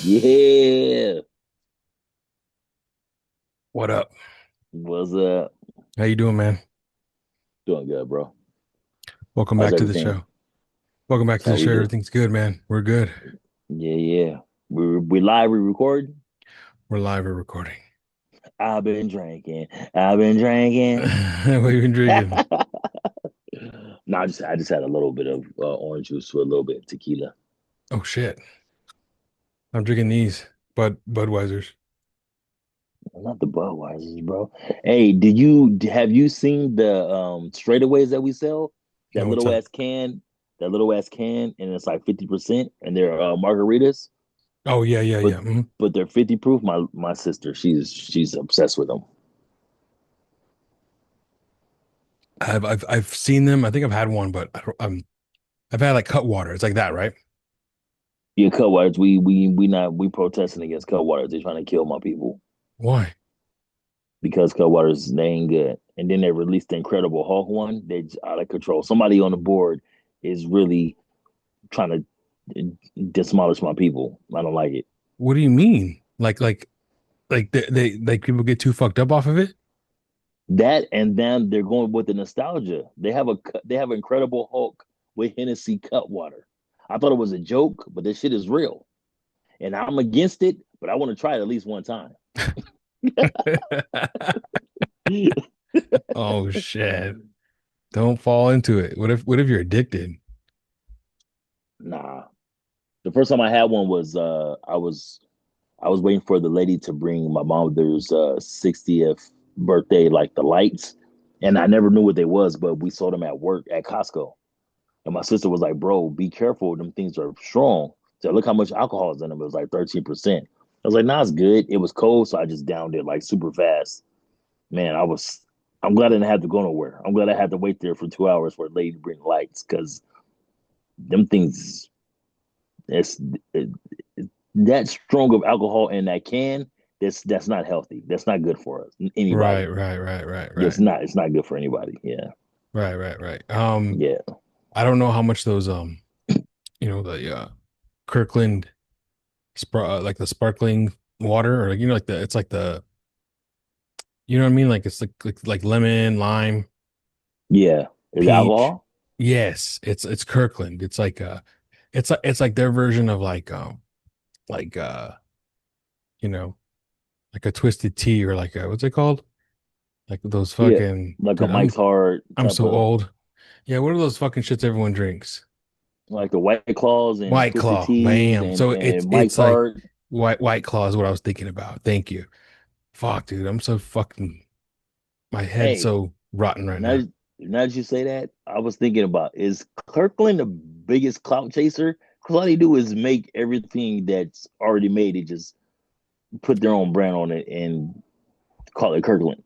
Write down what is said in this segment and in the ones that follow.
Yeah. What up? What's up? How you doing, man? Doing good, bro. Welcome How's back to the everything? show. Welcome back That's to the how we show. do. Everything's good, man. We're good. Yeah. We live, we record. We're live. We're recording. I've been drinking. I've been drinking. What you been drinking? No, I just had a little bit of orange juice with a little bit of tequila. Oh shit! I'm drinking these Budweisers. Not the Budweisers, bro. Hey, have you seen the straightaways that we sell? That No, what's little up? ass can, that little ass can, and it's like 50%, and they're margaritas, Oh yeah, yeah, but yeah. Mhm. but they're 50 proof. My sister, she's obsessed with them. I've seen them. I think I've had one, but I've had like cut water. It's like that, right? Yeah, Cutwaters. We protesting against Cutwaters. They're trying to kill my people Why? because Cutwaters they ain't good. And then they released the Incredible Hulk one. They just out of control. Somebody on the board is really trying to demolish my people. I don't like it. What do you mean? Like they like people get too fucked up off of it? That and then they're going with the nostalgia. They have Incredible Hulk with Hennessy Cutwater. I thought it was a joke, but this shit is real. And I'm against it, but I want to try it at least one time. Oh shit! Don't fall into it. What if you're addicted? Nah. The first time I had one was I was waiting for the lady to bring my mother's 60th birthday, like the lights, and I never knew what they was, but we sold them at work at Costco. And my sister was like, "Bro, be careful. Them things are strong." So look how much alcohol is in them. It was like 13%. I was like, "Nah, it's good." It was cold, so I just downed it like super fast. Man, I'm glad I didn't have to go nowhere. I'm glad I had to wait there for 2 hours for a lady to bring lights because them things, it's it, that strong of alcohol in that can, that's not healthy. That's not good for us. Right, Anybody. right, right, right, It's right. not. It's not good for anybody. Yeah. Right, right, right. Yeah. I don't know how much those the Kirkland like the sparkling water or like like the it's like the you know what I mean? Like it's like lemon, lime, Yeah. Is it peach. alcohol? Yes, it's Kirkland. It's like their version of like you know, like a twisted tea or like what's it called? Like those Yeah. fucking Like a dude, Mike's Hard I'm type so of old. Yeah, what are those fucking shits everyone drinks? like the White Claws and White Twisted Claw, Teas bam. and So it's and Mike's it's like Hard. White Claw is what I was thinking about. Thank you. Fuck, dude, I'm so fucking my head's Hey, so rotten right now now. now that you say that, I was thinking about, is Kirkland the biggest clout chaser? Because all they do is make everything that's already made. They just put their own brand on it and call it Kirkland.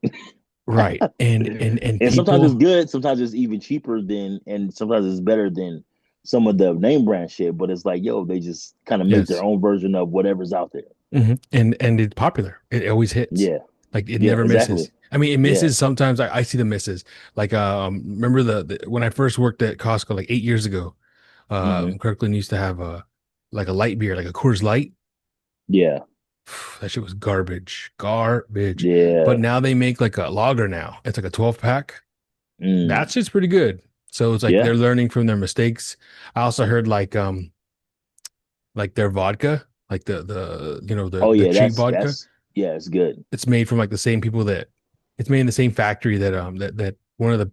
Right. And And sometimes it's people, good, sometimes it's even cheaper than, and sometimes it's better than some of the name brand shit. But it's like, yo, they just kind of make their yes. own version of whatever's out there. And it's popular. It always hits. Yeah, Like it yeah, never exactly. misses. I mean, it Yeah. misses sometimes. I see the misses. Like remember the when I first worked at Costco like 8 years ago, Hmm. Kirkland used to have a like a light beer, like a Coors Light. Yeah, That shit was garbage, garbage. But yeah. now they make like a lager now. It's like a 12 pack. Mm. That's just pretty good. So it's like Yeah. they're learning from their mistakes. I also heard like their vodka, like the Oh the yeah, cheap that's vodka. that's yeah, it's good. It's made from like the same people that it's made in the same factory that one of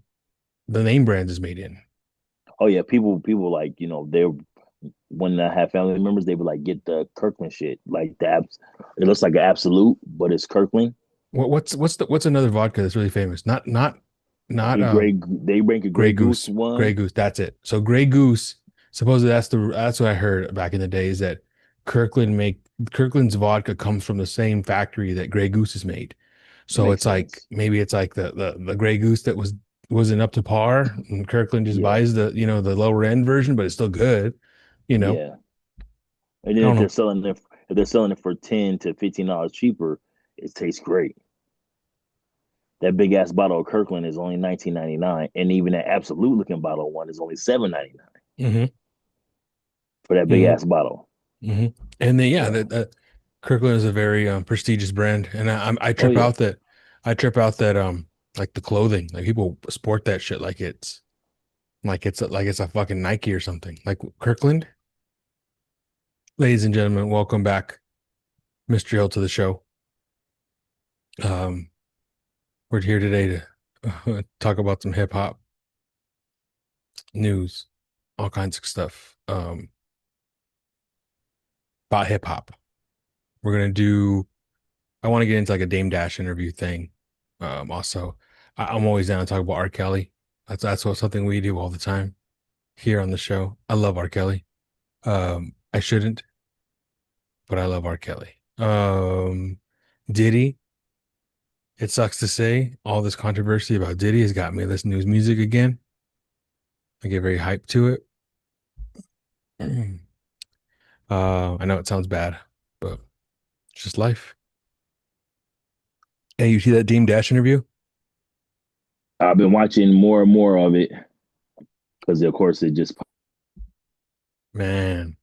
the name brands is made in. Oh yeah, people like, they, when I have family members, they would like get the Kirkland shit. Like it looks like an absolute, but it's Kirkland. What's another vodka that's really famous? Not They make a Grey Grey Goose Goose. Grey one. Goose, that's it. So Grey Goose, supposedly that's what I heard back in the days that Kirkland's vodka comes from the same factory that Grey Goose is made. So Makes it's like sense. maybe it's like the Grey Goose that wasn't up to par, and Kirkland just Yeah, buys the lower end version, but it's still good. You know, yeah. And I then don't know. if they're selling it for $10 to $15 cheaper, it tastes great. That big ass bottle of Kirkland is only 19.99, and even that absolute looking bottle one is only 7.99 Hmm. for that big Hmm. ass bottle. Hmm. And then yeah, Yeah. that Kirkland is a very prestigious brand, and I Oh trip yeah. out that like the clothing, like people sport that shit like it's a fucking Nike or something. Like Kirkland, ladies and gentlemen, welcome back, Mr. Hill, to the show. Um, we're here today to talk about some hip hop news, all kinds of stuff about hip hop. We're gonna do. I want to get into like a Dame Dash interview thing. Also, I'm always down to talk about R. Kelly. Something we do all the time here on the show. I love R. Kelly. I shouldn't, but I love R. Kelly. Diddy. It sucks to say all this controversy about Diddy has got me listening to his music again. I get very hyped to it. I know it sounds bad, but it's just life. Hey, you see that Dame Dash interview? I've been watching more and more of it because, of course, it just. Man,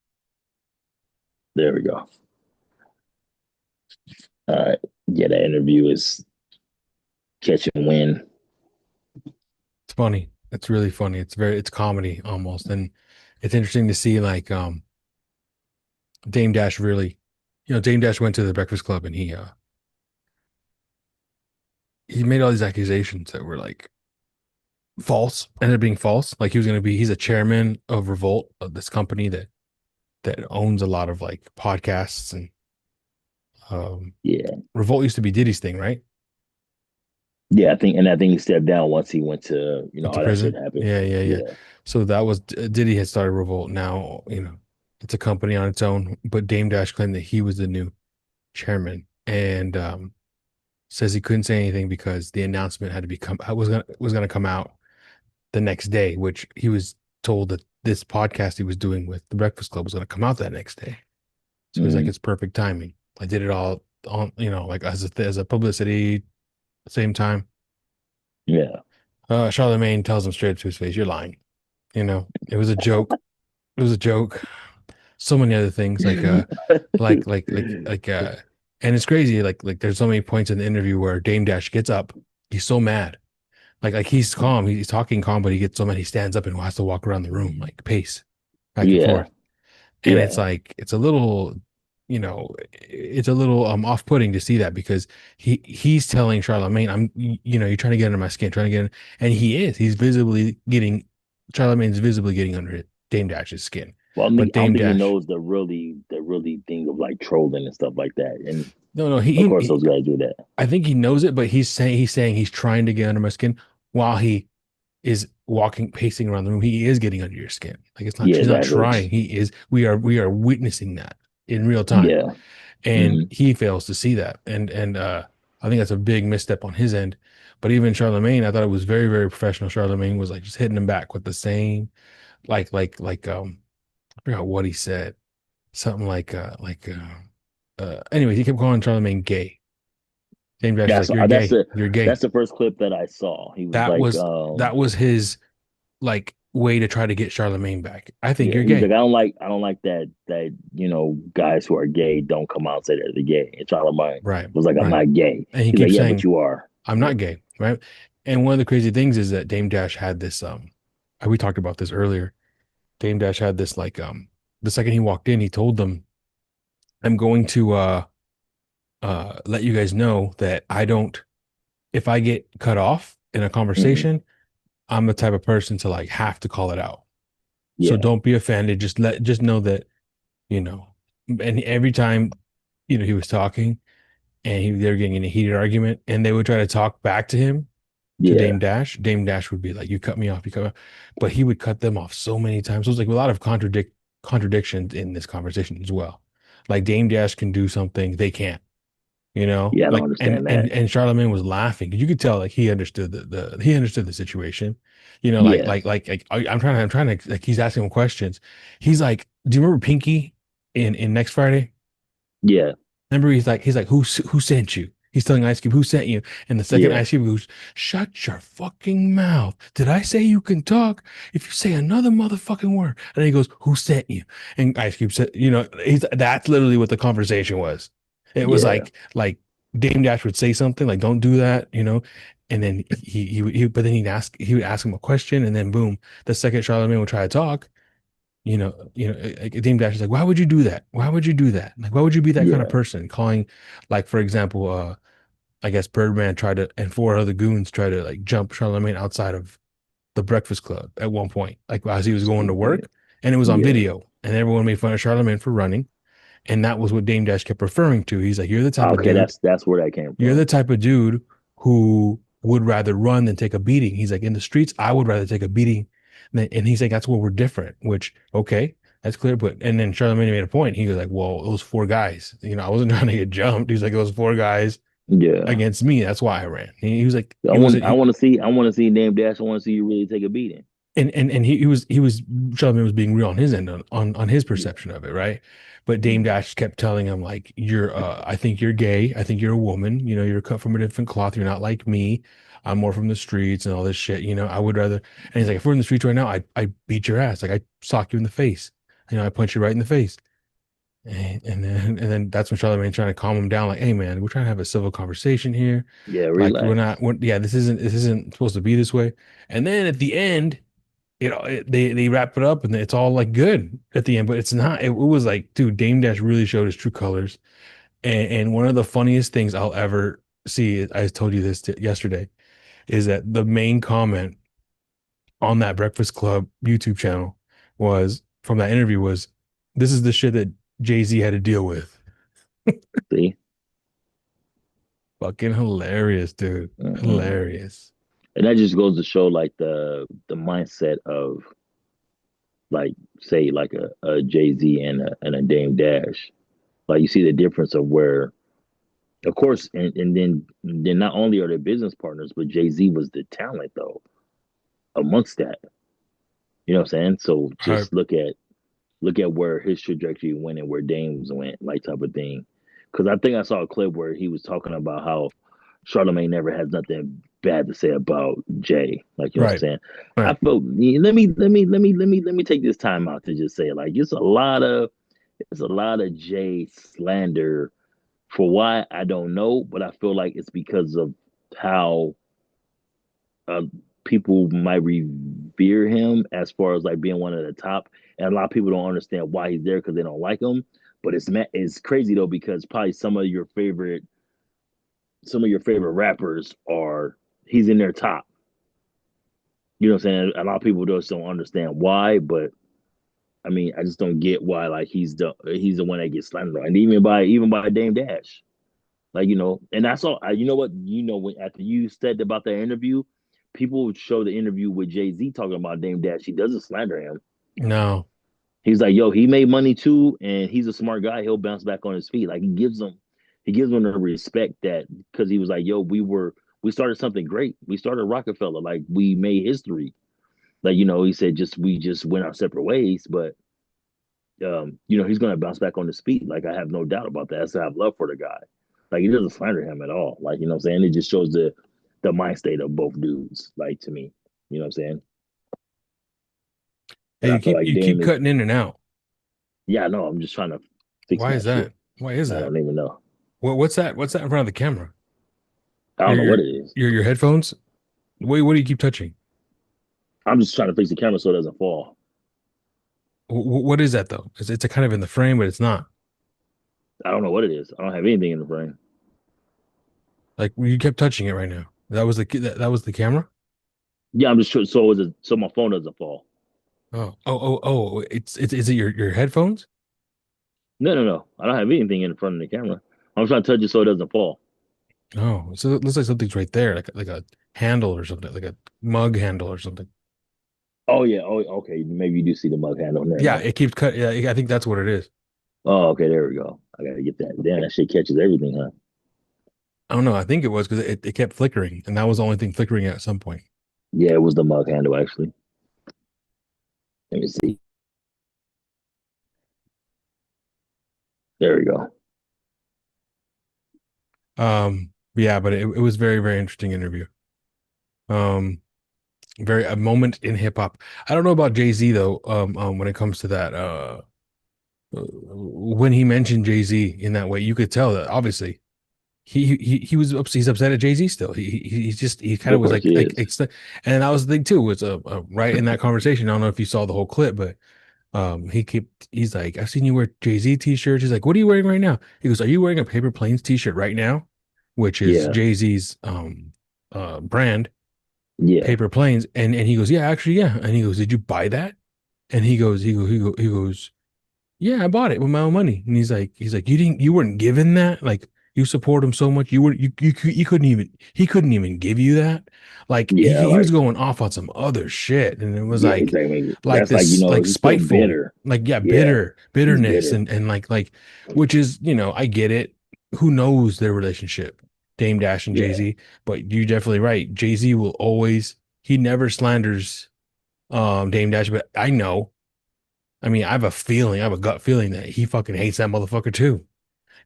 There we go. All right. Yeah, that interview is catch and win. it's funny. It's really funny. It's comedy almost. And it's interesting to see like Dame Dash really, Dame Dash went to the Breakfast Club and he made all these accusations that were like false, ended up being false. Like he's a chairman of Revolt, of this company that owns a lot of like podcasts and um Yeah. Revolt used to be Diddy's thing, right? Yeah, I think he stepped down once he went to, Went to all that shit prison. happened. Yeah, yeah, yeah. Yeah. So that was Diddy had started Revolt. Now, it's a company on its own, but Dame Dash claimed that he was the new chairman and says he couldn't say anything because the announcement had to become was gonna come out the next day, which he was told that this podcast he was doing with the Breakfast Club was gonna come out that next day. So he's like, Hmm. it's perfect timing. I did it all on, like as a publicity at the same time. Yeah. Charlemagne tells him straight to his face, "You're lying." It was a joke. It was a joke. So many other things like and it's crazy. Like there's so many points in the interview where Dame Dash gets up. He's so mad. Like he's calm. He's talking calm, but he gets so mad he stands up and has to walk around the room, like pace back and Yeah. forth. And it's Yeah. like it's a little off-putting to see that because he's telling Charlemagne, you're trying to get under my skin, trying to get in, and he's visibly getting Charlemagne's visibly getting under Dame Dash's skin. Well, But I don't Dame think he Dash, knows the really thing of like trolling and stuff like that. And no, of course, those guys do that. I think he knows it, but he's saying he's trying to get under my skin while he is pacing around the room. He is getting under your skin. Like it's not, Yeah, she's not exactly. trying. We are witnessing that in real time. Yeah. And Hmm. he fails to see that. And I think that's a big misstep on his end. But even Charlemagne, I thought it was very, very professional. Charlemagne was like just hitting him back with the same, I forgot what he said. Something anyway, he kept calling Charlemagne gay. James Dash is That's like, "You're that's gay. the You're that's gay." the first clip that I saw. He was That like, was that was his like way to try to get Charlemagne back. I think yeah, you're he was like, gay. I don't like that guys who are gay don't come out and say that they're gay. And Charlamagne Right. was like, I'm Right. not gay. And he He's like, keeps yeah, but saying, you are. I'm Yeah. not gay, right? And one of the crazy things is that Dame Dash had this we talked about this earlier. Dame Dash had this the second he walked in, he told them, I'm going to let you guys know that I don't if I get cut off in a Hmm. conversation, I'm the type of person to like have to call it out. So Yeah. don't be offended. Just know that, you know, and every time, he was talking and they were getting in a heated argument and they would try to talk back to him to Yeah. Dame Dash would be like, "You cut me off, you cut me off," but he would cut them off so many times. So it was like a lot of contradictions in this conversation as well. Like Dame Dash can do something they can't, Yeah. I don't like understand that. and Charlemagne was laughing. You could tell like he understood he understood the situation. Yeah. I'm trying to like he's asking him questions. He's like, "Do you remember Pinky in Next Friday?" Yeah. Remember, he's like, who sent you? He's telling Ice Cube, who sent you? And the second Yeah, Ice Cube goes, shut your fucking mouth. Did I say you can talk? If you say another motherfucking word. And then he goes, who sent you? And Ice Cube said, that's literally what the conversation was. It was yeah, like Dame Dash would say something like, don't do that. And then but then he would ask him a question, and then boom, the second Charlamagne would try to talk, like Dame Dash is like, why would you do that? Why would you do that? Like, why would you be that kind of yeah, person? Calling, like, for example, I guess Birdman tried to, and four other goons tried to like jump Charlamagne outside of the Breakfast Club at one point, like as he was going to yeah, work, and it was on yeah. video, and everyone made fun of Charlamagne for running, and that was what Dame Dash kept referring to. He's like, you're the type of Okay, dude, that's where that came you're the from. type of dude who would rather run than take a beating. He's like, in the streets, I would rather take a beating. And he's like, that's where we're different, which, okay, that's clear. But, and then Charlamagne made a point. He was like, well, those four guys, I wasn't trying to get jumped. He's like, those four guys Yeah, against me. That's why I ran. He was like, I he was, want I he, want to see I want to see Dame Dash. I want to see you really take a beating. and he was Charlamagne was being real on his end on his Yeah, perception of it, right? But Dame mm, Dash kept telling him like, you're I think you're gay, I think you're a woman, you're cut from a different cloth, you're not like me, I'm more from the streets and all this shit, I would rather. And he's like, if we're in the streets right now, I beat your ass, like I sock you in the face, I punch you right in the face. And then that's when Charlamagne trying to calm him down, like, hey man, we're trying to have a civil conversation here, yeah, like relax. yeah, this isn't supposed to be this way. And then at the end, they wrap it up and it's all like good at the end, but it's not. It was like, dude, Dame Dash really showed his true colors. And one of the funniest things I'll ever see, I told you this yesterday, is that the main comment on that Breakfast Club YouTube channel was from that interview was, "This is the shit that Jay-Z had to deal with." See, Fucking hilarious, dude. mm-mm. Hilarious. And that just goes to show like the mindset of like say like a Jay Z and a Dame Dash. Like you see the difference of where, of course, and then not only are they business partners, but Jay Z was the talent though amongst that. You know what I'm saying? So I, just look at where his trajectory went and where Dame's went, like type of thing. Because I think I saw a clip where he was talking about how Charlamagne never has nothing bad to say about Jay. Like you know what I'm right, saying? I right. felt let me take this time out to just say like it's a lot of Jay slander for why I don't know, but I feel like it's because of how uh, people might revere him as far as like being one of the top, and a lot of people don't understand why he's there because they don't like him. But it's crazy though because probably some of your favorite rappers are he's in their top. You know what I'm saying? A lot of people just don't understand why, but I mean, I just don't get why like he's the one that gets slandered, and even by Dame Dash. Like, and that's all. You know what? When after you said about that interview, people would show the interview with Jay Z talking about Dame Dash. He doesn't slander him. No, He's like, yo, he made money too, and he's a smart guy. He'll bounce back on his feet. Like he gives them the respect that because he was like, yo, we started something great. We started Rockefeller. Like we made history. Like he said, we just went our separate ways, but he's gonna bounce back on his feet. Like I have no doubt about that. So I have love for the guy. Like he doesn't slander him at all. Like what I'm saying, it just shows the mind state of both dudes. Like to me, you know what I'm saying. hey, And I you feel keep like you keep Dame is. cutting in and out. Yeah, no, I'm just trying to fix Why my is shit. that? Why is I that? don't even know. What's that in front of the camera? I don't Your know your what it is. your headphones? What do you keep touching? I'm just trying to fix the camera so it doesn't fall. What is that though? It's a kind of in the frame, but it's not. I don't know what it is. I don't have anything in the frame. Like you kept touching it right now. That was the camera. Yeah, I'm just so my phone doesn't fall. Oh! It's is it your headphones? No, no, no. I don't have anything in front of the camera. I'm trying to touch it so it doesn't fall. Oh, so it looks like something's right there, like a handle or something, like a mug handle or something. Oh yeah. Oh, okay. Maybe you do see the mug handle. Never Yeah, mind. it keeps cut. Yeah, I think that's what it is. Oh, okay, there we go. I gotta get that. Damn, that shit catches everything, huh? I don't know. I think it was because it kept flickering, and that was the only thing flickering at some point. Yeah, it was the mug handle actually. Let me see. There we go. Um, Yeah, but it was very, very interesting interview. Um, very a moment in hip hop. I don't know about Jay-Z though. When it comes to that, when he mentioned Jay-Z in that way, you could tell that obviously he was upset, he's upset at Jay-Z still. He's just he kind of Of was course like, he is. and that was the thing too. Was right in that conversation. I don't know if you saw the whole clip, but he's like, I've seen you wear Jay-Z t-shirts. He's like, what are you wearing right now? He goes, are you wearing a Paper Planes t-shirt right now? Which is Yeah, Jay-Z's brand, yeah, Paper Planes. And he goes, yeah, actually, yeah. And he goes, did you buy that? And he goes, yeah, I bought it with my own money. And he's like, you weren't given that? Like you support him so much, you couldn't even, he couldn't even give you that. Like yeah. he was Like, going off on some other shit. And it was yeah, exactly. like That's like this, like he's still spiteful, bitter. like, yeah, Yeah, he's bitterness. bitter. And which is, I get it. Who knows their relationship, Dame Dash and Yeah, Jay-Z, but you're definitely right. Jay-Z will always, he never slanders, Dame Dash, but I know, I mean, I have a gut feeling that he fucking hates that motherfucker too.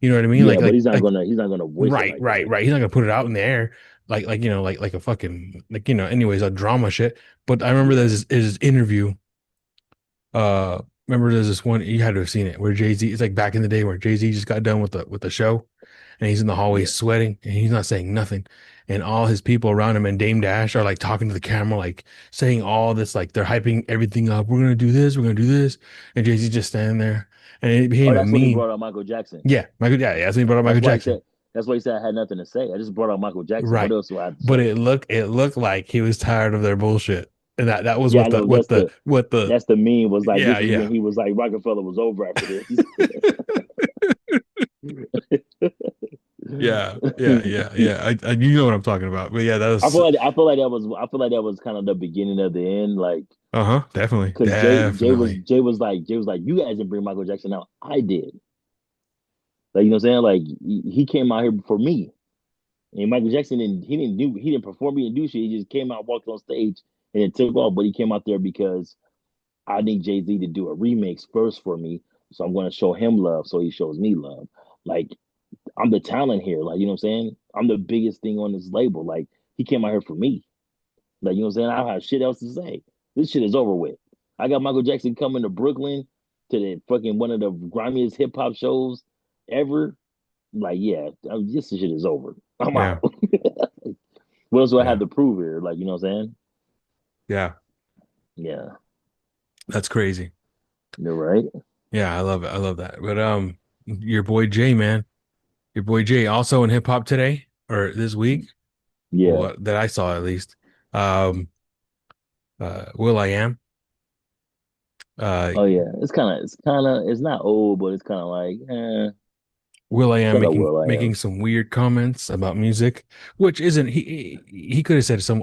You know what I mean? yeah. But he's not gonna voice it Right, like right, that. right. He's not gonna put it out in the air like a fucking anyways, a drama shit. But I remember Yeah, there's this interview. Remember there's this one you had to have seen it where Jay-Z, it's like back in the day where Jay-Z just got done with the show and he's in the hallway yeah. sweating and he's not saying nothing. And all his people around him and Dame Dash are like talking to the camera, like saying all this, like they're hyping everything up. We're gonna do this, we're gonna do this. And Jay-Z just standing there. And it Oh, became a that's when he meme. brought out Michael Jackson. Yeah, Michael, yeah, that's when he brought up That's Michael why he Jackson. said. That's why he said I had nothing to say. I just brought out Michael Jackson. What Right. else do I have to But say? it looked like he was tired of their bullshit. And that was Yeah, I know. what the That's the meme. Was like yeah, this is yeah. when he was like Rockefeller was over after this. Yeah, yeah, yeah, yeah. You know what I'm talking about. But yeah, that was I feel like that was kind of the beginning of the end. Like uh-huh, definitely. because Definitely. Jay was like you guys didn't bring Michael Jackson out. I did. Like you know what I'm saying? Like he came out here before me. And Michael Jackson he didn't perform, he didn't do shit. He just came out, walked on stage, and it took off. But he came out there because I need Jay Z to do a remix first for me, so I'm going to show him love, so he shows me love. Like I'm the talent here, like you know what I'm saying. I'm the biggest thing on this label. Like he came out here for me. Like you know what I'm saying. I don't have shit else to say. This shit is over with. I got Michael Jackson coming to Brooklyn to the fucking one of the grimiest hip hop shows ever. Like yeah, this shit is over. I'm Yeah, out. What else do I have yeah, to prove here? Like, you know what I'm saying? yeah. Yeah, That's crazy. you're right. Yeah, I love it. I love that. But your boy Jay, man. Your boy Jay also in hip hop today or this week. Yeah. Well, that I saw at least. Um Will I Am. Uh Oh yeah. It's not old, but it's kind of like, Will I Am shut up, Will I making am. some weird comments about music, which isn't he could have said some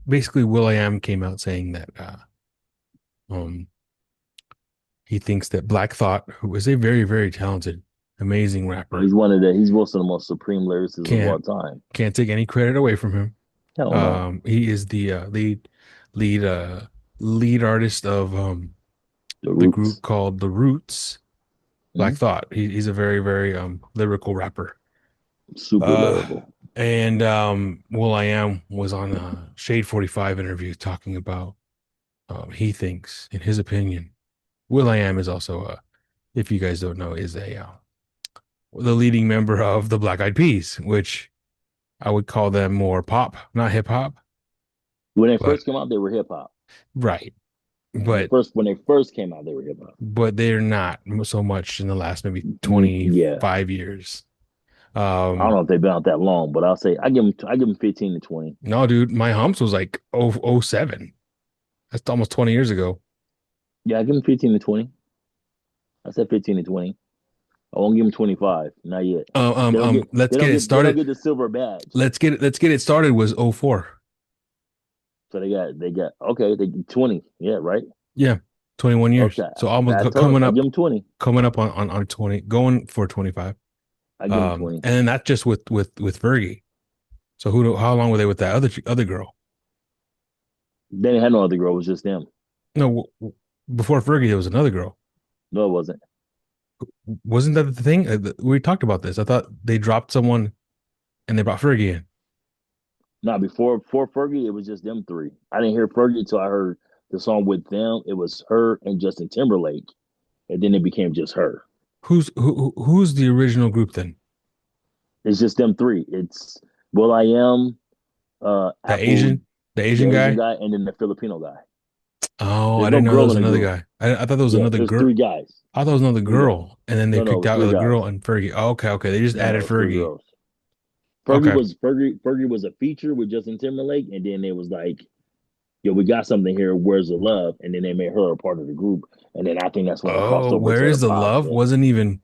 basically Will I Am came out saying that um he thinks that Black Thought, who is a very, very talented, amazing rapper, He's one of the most supreme lyricists of all can't time. can't take any credit away from him. Hell no. He is the lead lead artist of The the group Roots. called The Roots. Black Mhm. Thought. He's a very, very lyrical rapper. Super Uh, lyrical. and Will I Am was on a Shade 45 interview talking about he thinks, in his opinion, Will I Am is also if you guys don't know, is a the leading member of the Black Eyed Peas, which I would call them more pop, not hip hop, When they but first came out, they were hip hop. right. But When they first came out, they were hip hop. they're not so much in the last maybe Yeah. 25 years. I don't Um, know if they've been out that long, but I'll say I give them 15 to 20. no, dude, my humps was like oh 07. That's almost 20 years ago. Yeah, I give them 15 to 20. I said 15 to 20. I won't give them 25. Not yet. Let's get it They don't started. get the silver badge. Let's get it started was oh 04. So they got okay, they 20. Yeah, right. Yeah, 21 years. Okay. So almost I told I give them 20. coming up on 20, going for 25. I give them 20. And then that's just with Fergie. So how long were they with that other girl? They didn't have no other girl, it was just them. No, before Fergie there was another girl. No, it wasn't. Wasn't that the thing? We talked about this. I thought they dropped someone and they brought Fergie in. Now before Fergie, it was just them three. I didn't hear Fergie until I heard the song with them. It was her and Justin Timberlake, and then it became just her. Who's the original group then? It's just them three. It's Will I Am, The Apple, Asian, the the Asian Asian guy. guy, and then the Filipino guy. Oh, I There's no didn't know there girl was in the another group. guy. I thought there was Yeah, another there's girl. three guys. I thought there was another Three guys. girl, and then they No, it picked was out three the guys. girl and Fergie. Oh, okay, okay. They just No, added it was three Fergie. girls. Okay. Fergie was a feature with Justin Timberlake, and then it was like, yo, we got something here. Where's the love? And then they made her a part of the group, and then I think that's when it crossed Oh, over where to is the the pop. love? Wasn't even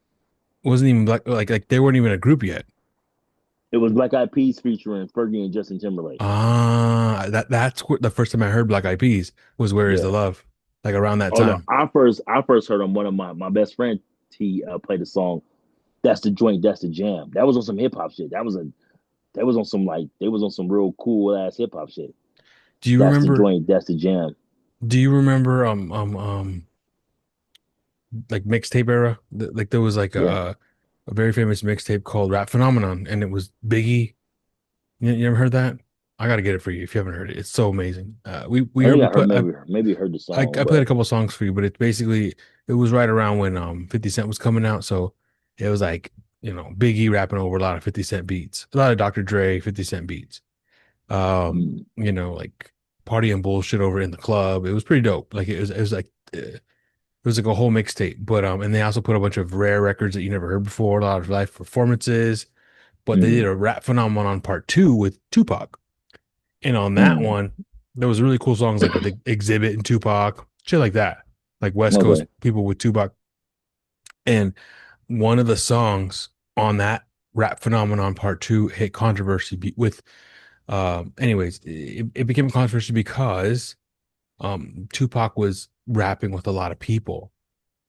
like they weren't even a group yet. It was Black Eyed Peas featuring Fergie and Justin Timberlake. That's the first time I heard Black Eyed Peas was "Where Is the Yeah. Love," like around that Oh no, time. I first heard him. One of my best friend, he played the song. That's the joint. That's the jam. That was on some hip hop shit. That was on some like they was on some real cool ass hip hop shit. Do you That's the remember? joint. That's the jam. Do you remember? Like mixtape era. Like there was like Yeah, a very famous mixtape called Rap Phenomenon, and it was Biggie. You ever heard that? I gotta get it for you if you haven't heard it. It's so amazing. We I heard think we I heard put maybe heard the song, I played a but couple songs for you, but it's basically it was right around when 50 Cent was coming out, so it was like Biggie rapping over a lot of 50 Cent beats, a lot of Dr. Dre 50 Cent beats. mm, Like party and bullshit over in the club. It was pretty dope. Like it was like a whole mixtape, but and they also put a bunch of rare records that you never heard before, a lot of live performances. But they did mm, a Rap Phenomenon Part Two with Tupac, and on that mm. one, there was really cool songs like with Exhibit and Tupac, shit like that, like West Coast Okay. people with Tupac. And one of the songs on that Rap Phenomenon Part Two hit controversy with, anyways, it became a controversy because Tupac was rapping with a lot of people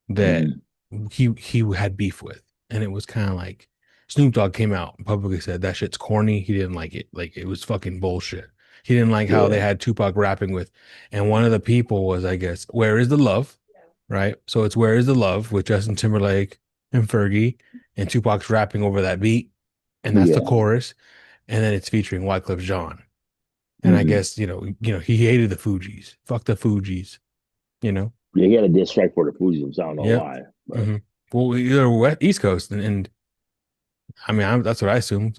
that Mm, he had beef with, and it was kind of like Snoop Dogg came out and publicly said that shit's corny. He didn't like it. Like it was fucking bullshit. He didn't like how they yeah. had Tupac rapping with, and one of the people was, I guess, "Where is the love?" Right. So it's "Where is the love" with Justin Timberlake and Fergie, and Tupac's rapping over that beat, and that's the Yeah. chorus, and then it's featuring Wyclef Jean. And I Hmm. guess he hated the Fugees. Fuck the Fugees. You know. Yeah, he had a diss track for the Fugees. I don't know Yep. why, but hmm Well, you're East Coast, and I mean, that's what I assumed.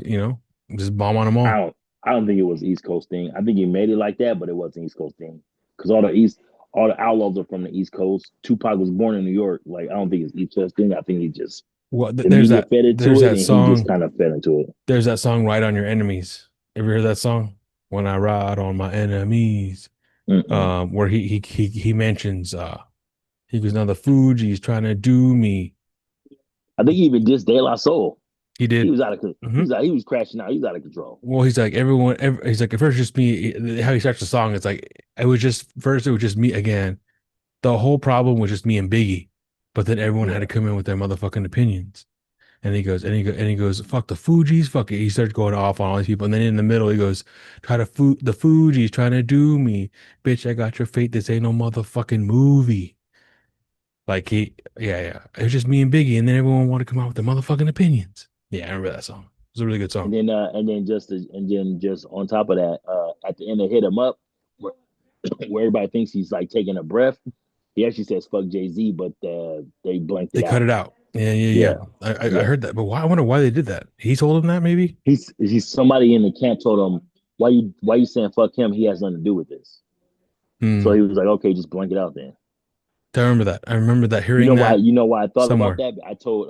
Just bomb on them I all. don't. I don't think it was East Coast thing. I think he made it like that, but it wasn't East Coast thing because all the Outlaws are from the East Coast. Tupac was born in New York. Like I don't think it's East Coast thing. I think he just Well, the media fed there's into it, that and he just song. kind of fed into it. There's that song, "Ride on Your Enemies." Ever heard that song? When I ride on my enemies, Mm-mm. where he mentions he goes, "Now the Fugees trying to do me." I think he even dissed De La Soul. He He did. was out of hmm he was crashing out. He was out of control. Well, he's like he's like, at first just me. How he starts the song, it's like it was just me again. The whole problem was just me and Biggie, but then everyone had Yeah, to come in with their motherfucking opinions. And he goes, fuck the Fugees, fuck it. He starts going off on all these people, and then in the middle he goes, the Fugees trying to do me, bitch. I got your fate. This ain't no motherfucking movie. Like yeah. It was just me and Biggie, and then everyone wanted to come out with their motherfucking opinions. Yeah, I remember that song. It was a really good song. and then just on top of that, at the end of Hit 'Em Up, where, where everybody thinks he's like taking a breath, he actually says "fuck Jay-Z," but they blanked They it cut out. it out. Yeah. Yeah, I yeah. heard that, but why? I wonder why they did that. He told him that maybe. He's somebody in the camp told him why you saying fuck him? He has nothing to do with this. So Hmm. he was like, okay, just blank it out then. I remember that. I remember that hearing that You know why I thought about somewhere. that? I told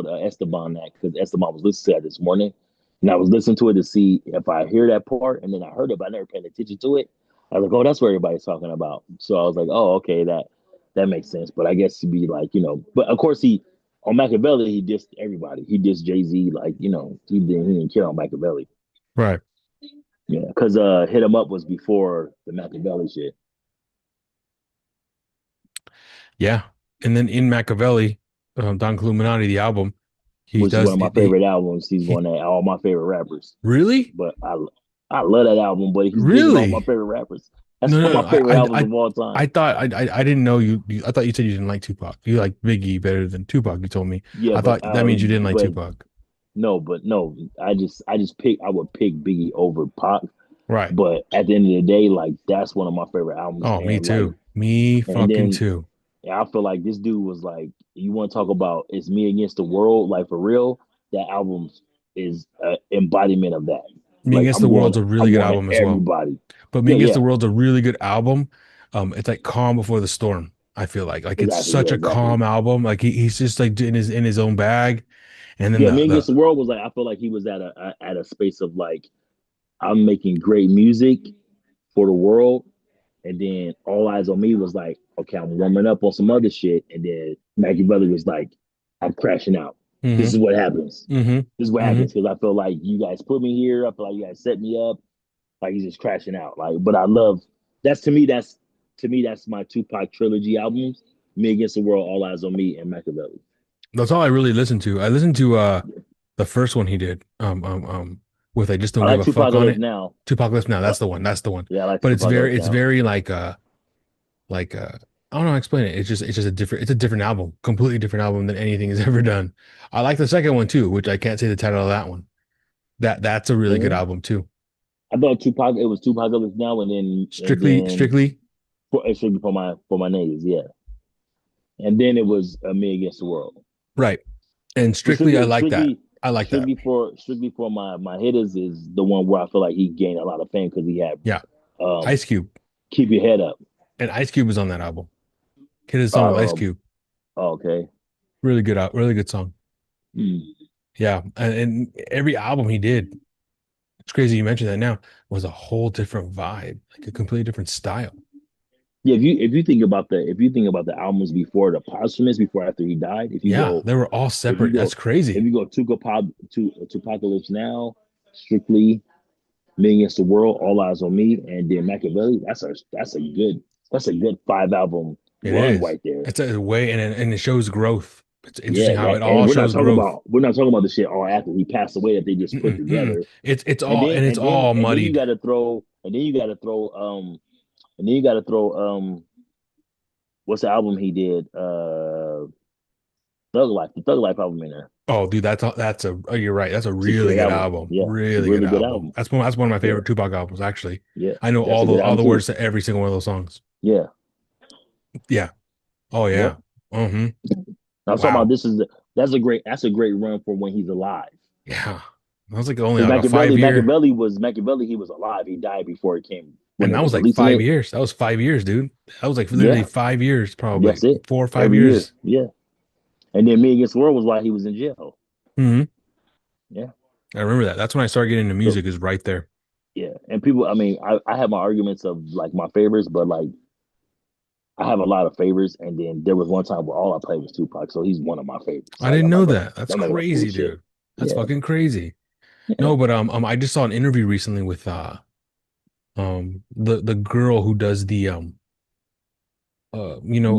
Esteban that because Esteban was listening to that this morning, and I was listening to it to see if I hear that part, and then I heard it, but I never paid attention to it. I was like, oh, that's what everybody's talking about. So I was like, oh, okay, that makes sense. But I guess to be like, but of course he on Machiavelli he dissed everybody. He dissed Jay-Z, like he didn't care on Machiavelli. Right. Yeah, because Hit 'Em Up was before the Machiavelli shit, Yeah. And then in Machiavelli, Don Illuminati, the album, he which is one does of my he favorite albums. He's he one of all my favorite rappers. really But I love that album, but he's dissing all my really favorite rappers. That's no one no of no my favorite albums of all I time. thought I didn't know I thought you said you didn't like Tupac. You like Biggie better than Tupac. You told me. Yeah, I thought that means you didn't like but Tupac. No, but no, I would pick Biggie over Pac. Right. But at the end of the day, like that's one of my favorite albums, Oh, me and like, too. Me and fucking then too. yeah, I feel like this dude was like, you want to talk about it's me against the world, like for real. That album is an embodiment of that. Me Like Against the World's a really I'm good going to album as well. everybody. But Me Yeah, Against yeah, the World's a really good album. It's like Calm Before the Storm. I feel like it's exactly, such yeah, a exactly. calm album. Like he's just like in his own bag. And then Yeah, me against the the world was like I feel like he was at a space of like I'm making great music for the world. And then All Eyes on Me was like, okay, I'm warming up on some other shit. And then Machiavelli was like, I'm crashing out. This mm-hmm, is what happens. mm-hmm, This is what mm-hmm. happens because I feel like you guys put me here. I feel like you guys set me up. Like he's just crashing out. Like, but I love that's to me. That's my Tupac trilogy albums: Me Against the World, All Eyes on Me, and Machiavelli. That's all I really listened to. I listened to the first one he did. With I Just Don't I Give like a Fuck on Tupacalypse it. Now. Tupac Lips Now. Uh, That's the one. That's the one. yeah, I like But Tupacalypse it's Now. very like I don't know how to explain it. It's just a different album, completely different album than anything he's ever done. I like the second one too, which I can't say the title of that one. That's a really good Mhm. album too. I thought Tupac. It was Tupacalypse Now, and then Strictly, strictly for my niggas, yeah. And then it was Me Against the World. right. And But Strictly, I like that. I like that. strictly for my hitters is the one where I feel like he gained a lot of fame because he had Yeah. um Ice Cube. Keep Your Head Up. And Ice Cube was on that album. Hit his song with Ice Um, Cube. okay. Really good out, really good song. Hmm. Yeah. And every album he did, it's crazy you mentioned that now, was a whole different vibe, like a completely different style. Yeah, if you think about the albums before the posthumous, before after he died, Yeah, they were all if you separate. That's go if crazy. you go to Apocalypse Now, Strictly, Me Against the World, All Eyes on Me, and then Machiavelli, that's a good five album It run is. right there. It's a way, and it shows growth. It's interesting Yeah, how it and all shows growth. we're not talking about the shit all after he passed away that they just put Mm-mm, mm-mm. together. It's all and it's all And then you muddied. got to throw and then you got to throw what's the album he did Thug Life, the Thug Life album in there. Oh, dude, that's a oh, you're right. That's a It's a really great good album. album. Yeah, it's a Really good really good album. album. That's one of my Yeah, favorite Tupac albums, actually. yeah, I know that's a good all album the too. words to every single one of those songs. Yeah, Yeah. Oh yeah. yep. Mm-hmm. Now I'm talking about Wow. that's a great run for when he's alive. Yeah. That was like only Because like a 5 year, Machiavelli he was alive. He died before it came when and they that was was like releasing five it. years. That was 5 years, dude. That was like literally Yeah, 5 years, probably that's it. 4 or 5 Every year. years. Yeah. And then Me Against the World was why he was in jail. Hmm. Yeah. I remember that. That's when I started getting into So music. Is right there. yeah. And people I mean, I have my arguments of like my favorites, but like I have a lot of favorites, and then there was one time where all I played was Tupac, so he's one of my favorites. I Like didn't know that. That's I'm not gonna crazy, bullshit. dude. That's Yeah, fucking crazy. yeah. No, but I just saw an interview recently with the girl who does the Me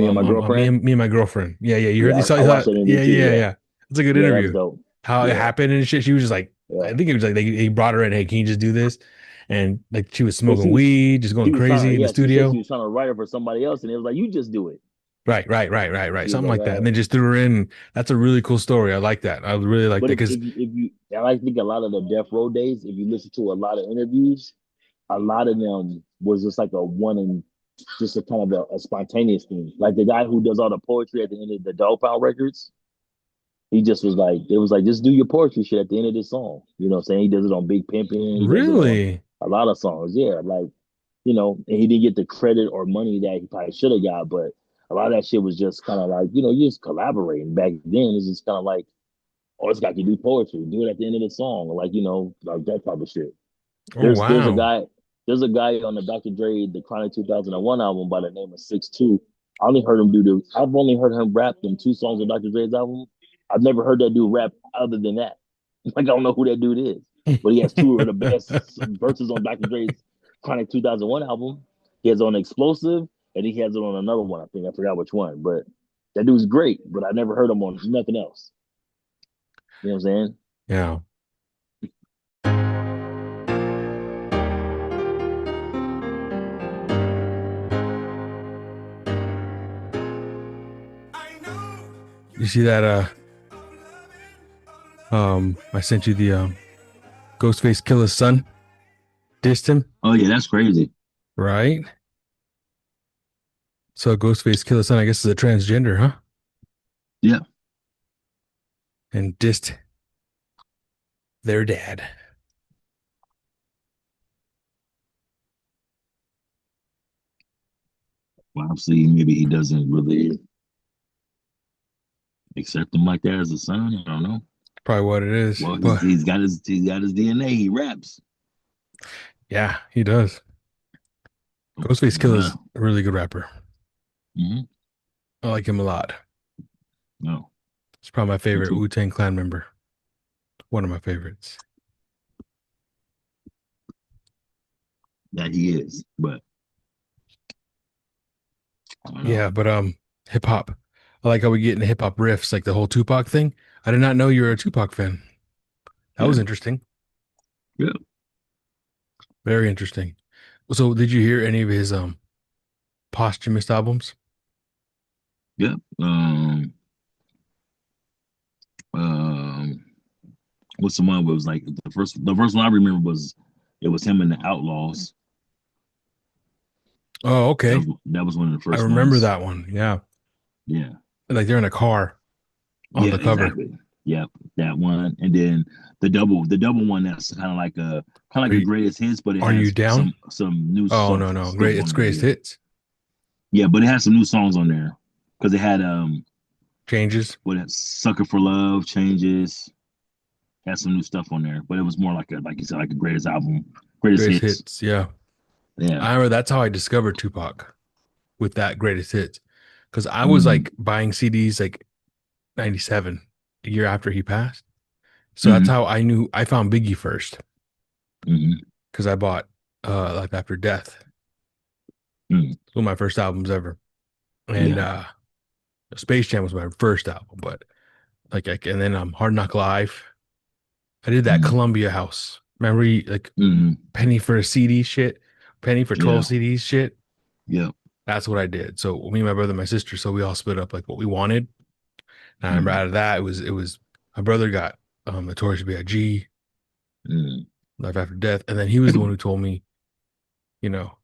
and my girlfriend. me and my girlfriend. Yeah, yeah. You heard Yeah, I you saw watched it? that interview Yeah, too. yeah, Yeah, yeah. It's a good yeah, that's interview. dope. How it Yeah, happened and shit. She was just like, I yeah. think it was like they brought her in. Hey, can you just do this? And like she was But smoking weed, just she going was trying. crazy in the Yeah, she said she studio. was trying to write it for somebody else, and it was like, you just do it. Right. He was Something like, like all that. And right. then just threw her in. That's a really cool story. I like that. I really like But that because if you, and I think a lot of the Death Row days, if you listen to a lot of interviews, a lot of them was just like a one and just a kind of a spontaneous thing. Like the guy who does all the poetry at the end of the Dog Pound records, he just was like, it was like, just do your poetry shit at the end of this song. You know what I'm saying? He does it on Big Pimpin', he does it on really, a lot of songs. Yeah, like, and he didn't get the credit or money that he probably should have got, but a lot of that shit was just kind of like, you just collaborating back then. It's just kind of like, oh, it's got to do poetry, do it at the end of the song, like, like that type of shit. oh There's a wow. guy there's a guy on the Dr. Dre the Chronic 2001 album by the name of 6-2. I've only heard him rap them two songs on Dr. Dre's album. I've never heard that dude rap other than that. Like I don't know who that dude is, but he has two of the best verses on Dr. Dre's Chronic 2001 album. He has on Explosive, and he has it on another one. I think I forgot which one, but that dude's great. But I never heard him on nothing else. You know what I'm saying? Yeah. You see that I sent you the Ghostface Killer's son dissed him, Oh yeah, that's crazy. right? So Ghostface Killer's son, I guess, is a transgender, huh? Yeah. And dissed their dad. Well, obviously, maybe he doesn't really accept him like that as a son. I don't know. Probably what it is. Well, But he's got his DNA. He raps. yeah, he does. Ghostface Yeah. Killer's a really good rapper. Hmm. I like him a lot. No, He's probably my me favorite too. Wu-Tang Clan member. One of my favorites. That he is, but I don't know. Yeah, but hip hop. I like how we get into hip hop riffs, like the whole Tupac thing. I did not know you were a Tupac fan. That Yeah, was interesting. yeah, Very interesting. So did you hear any of his posthumous albums? yeah. Um, what's the one? Where it was like the first one I remember was it was him and the Outlaws. Oh, okay. That was one of the I first remember ones. that one. Yeah. Yeah, Like they're in a car on yeah, the cover. exactly. Yep, that one, and then the double one that's kind of like Are a you greatest hits, but it are you has down? some new Oh stuff no, no. stuff Great. It's on there. greatest Yeah, hits. yeah, but it has some new songs on there because it had Changes. what Sucker for Love, Changes, had some new stuff on there, but it was more like you said, like a greatest album, greatest Greatest hits. hits. Yeah. Yeah. I remember that's how I discovered Tupac with that greatest hits. Because I was Mm-hmm. like buying CDs like 97, a year after he passed. So that's Mm-hmm. how I knew I found Biggie first. Mm-hmm. Because I bought Life After Death. Mm-hmm. It's one of my first albums ever. And Yeah. Space Jam was my first album, but and then Hard Knock Live. I did that Mm-hmm. Columbia House. Remember, like Mm-hmm. penny for a CD shit, penny for Yeah. 12 CDs shit. Yeah. That's what I did. So me, my brother, my sister, so we all split up like what we wanted. And I remember Mm-hmm. out of that, it was my brother got Notorious B.I.G., Mm-hmm. Life After Death, and then he was the one who told me, you know,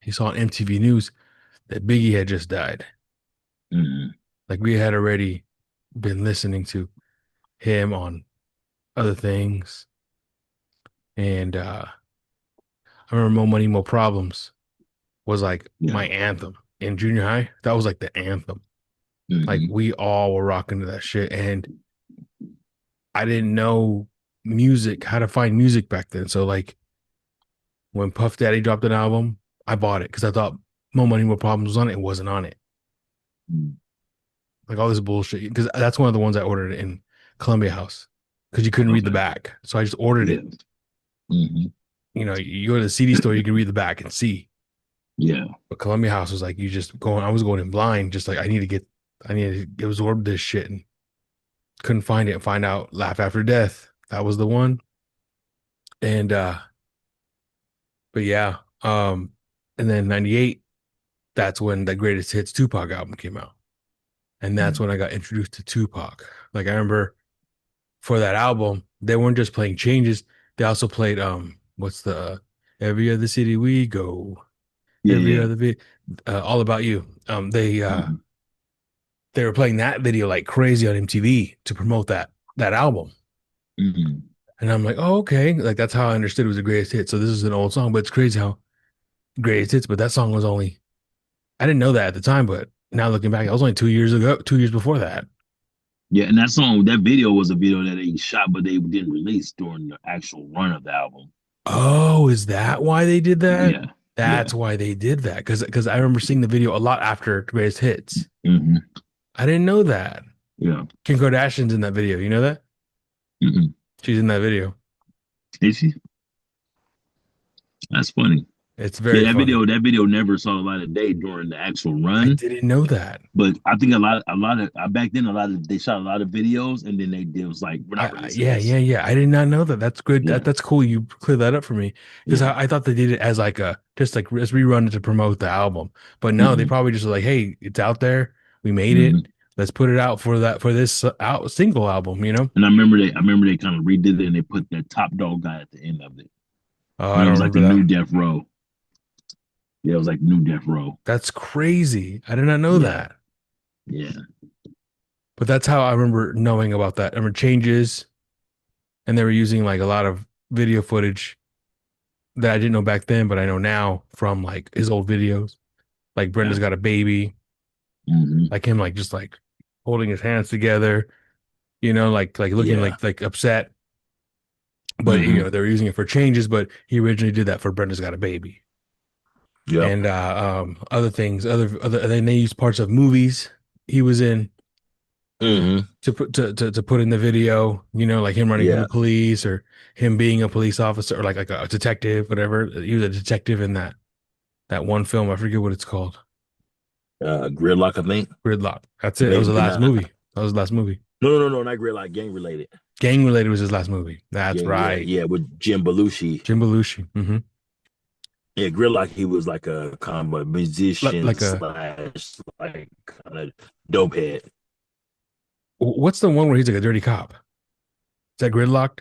he saw on MTV News that Biggie had just died. Mm-hmm. Like we had already been listening to him on other things, and I remember More Money, More Problems was like Yeah. my anthem in junior high. That was like the anthem. Like Mm-hmm. we all were rocking to that shit, and I didn't know music, how to find music back then. So like when Puff Daddy dropped an album, I bought it because I thought More Money, More Problems was on it. It wasn't on it. Mm-hmm. Like all this bullshit. Because that's one of the ones I ordered in Columbia House because you couldn't read the Okay. back. So I just ordered Yeah. it. Mm-hmm. You go to the CD store, you can read the back and see. Yeah. But Columbia House was like, you just going, I was going in blind, just like, I need to absorb this shit and couldn't find it and find out Laugh After Death. That was the one. And, but yeah, and then 98, that's when the Greatest Hits Tupac album came out. And that's Mm-hmm. when I got introduced to Tupac. Like I remember for that album, they weren't just playing changes. They also played what's the Every Other City We Go, Yeah. Every Yeah. Other All About You. Mm-hmm. They were playing that video like crazy on MTV to promote that album. Mm-hmm. And I'm like, oh, okay. Like that's how I understood it was a greatest hit. So this is an old song, but it's crazy how greatest hits, but that song was only I didn't know that at the time, but now looking back, I was only 2 years ago, 2 years before that. Yeah, and that video was a video that they shot, but they didn't release during the actual run of the album. Oh, is that why they did that? Yeah, yeah, That's why they did that. Because I remember seeing the video a lot after greatest hits. hmm, I didn't know that. yeah. Kim Kardashian's in that video. You know that? Mm-mm. She's in that video. Is she? That's funny. It's Yeah, very funny. that video never saw the light of day during the actual I run. didn't know that. But I think a lot of back then, a lot of they shot a lot of videos, and then they did was like, we're not releasing Yeah, this. yeah, yeah. I did not know that. That's good. Yeah, That's cool. You cleared that up for me because yeah, I thought they did it as like a just like as rerun it to promote the album. But no, they mm-hmm, probably just like, hey, it's out there. We made mm-hmm, it. let's put it out for this out single album, you know? And I remember they kind of redid it and they put that Top Dog guy at the end of it. Oh, I And it don't was like remember the new that. Death Row. Yeah, it was like new Death Row. That's crazy. I did not know Yeah, that. yeah. But that's how I remember knowing about that. I remember Changes, and they were using like a lot of video footage that I didn't know back then, but I know now from like his old videos. Like Yeah. Brenda's Got a Baby, Hmm. like him like just like holding his hands together, you know, like looking Yeah. like upset. But you know, Hmm. they were using it for Changes, but he originally did that for Brenda's Got a Baby. Yep. And other things, other and then they used parts of movies he was in Hmm. to put in the video, you know, like him running from Yeah. the police or him being a police officer or like a detective, whatever. He was a detective in that one film. I forget what it's called. Gridlock, I think. Gridlock. That's it. That was the Maybe last not. movie. That was the last movie. No, not Gridlock. Gang related. Gang related was his last movie. That's Gang, yeah, right. yeah, with Jim Belushi. Jim Belushi. Yeah, Gridlock. He was like a kind of musician Like a slash like kind of dope head. what's the one where he's like a dirty cop? Is that Gridlocked?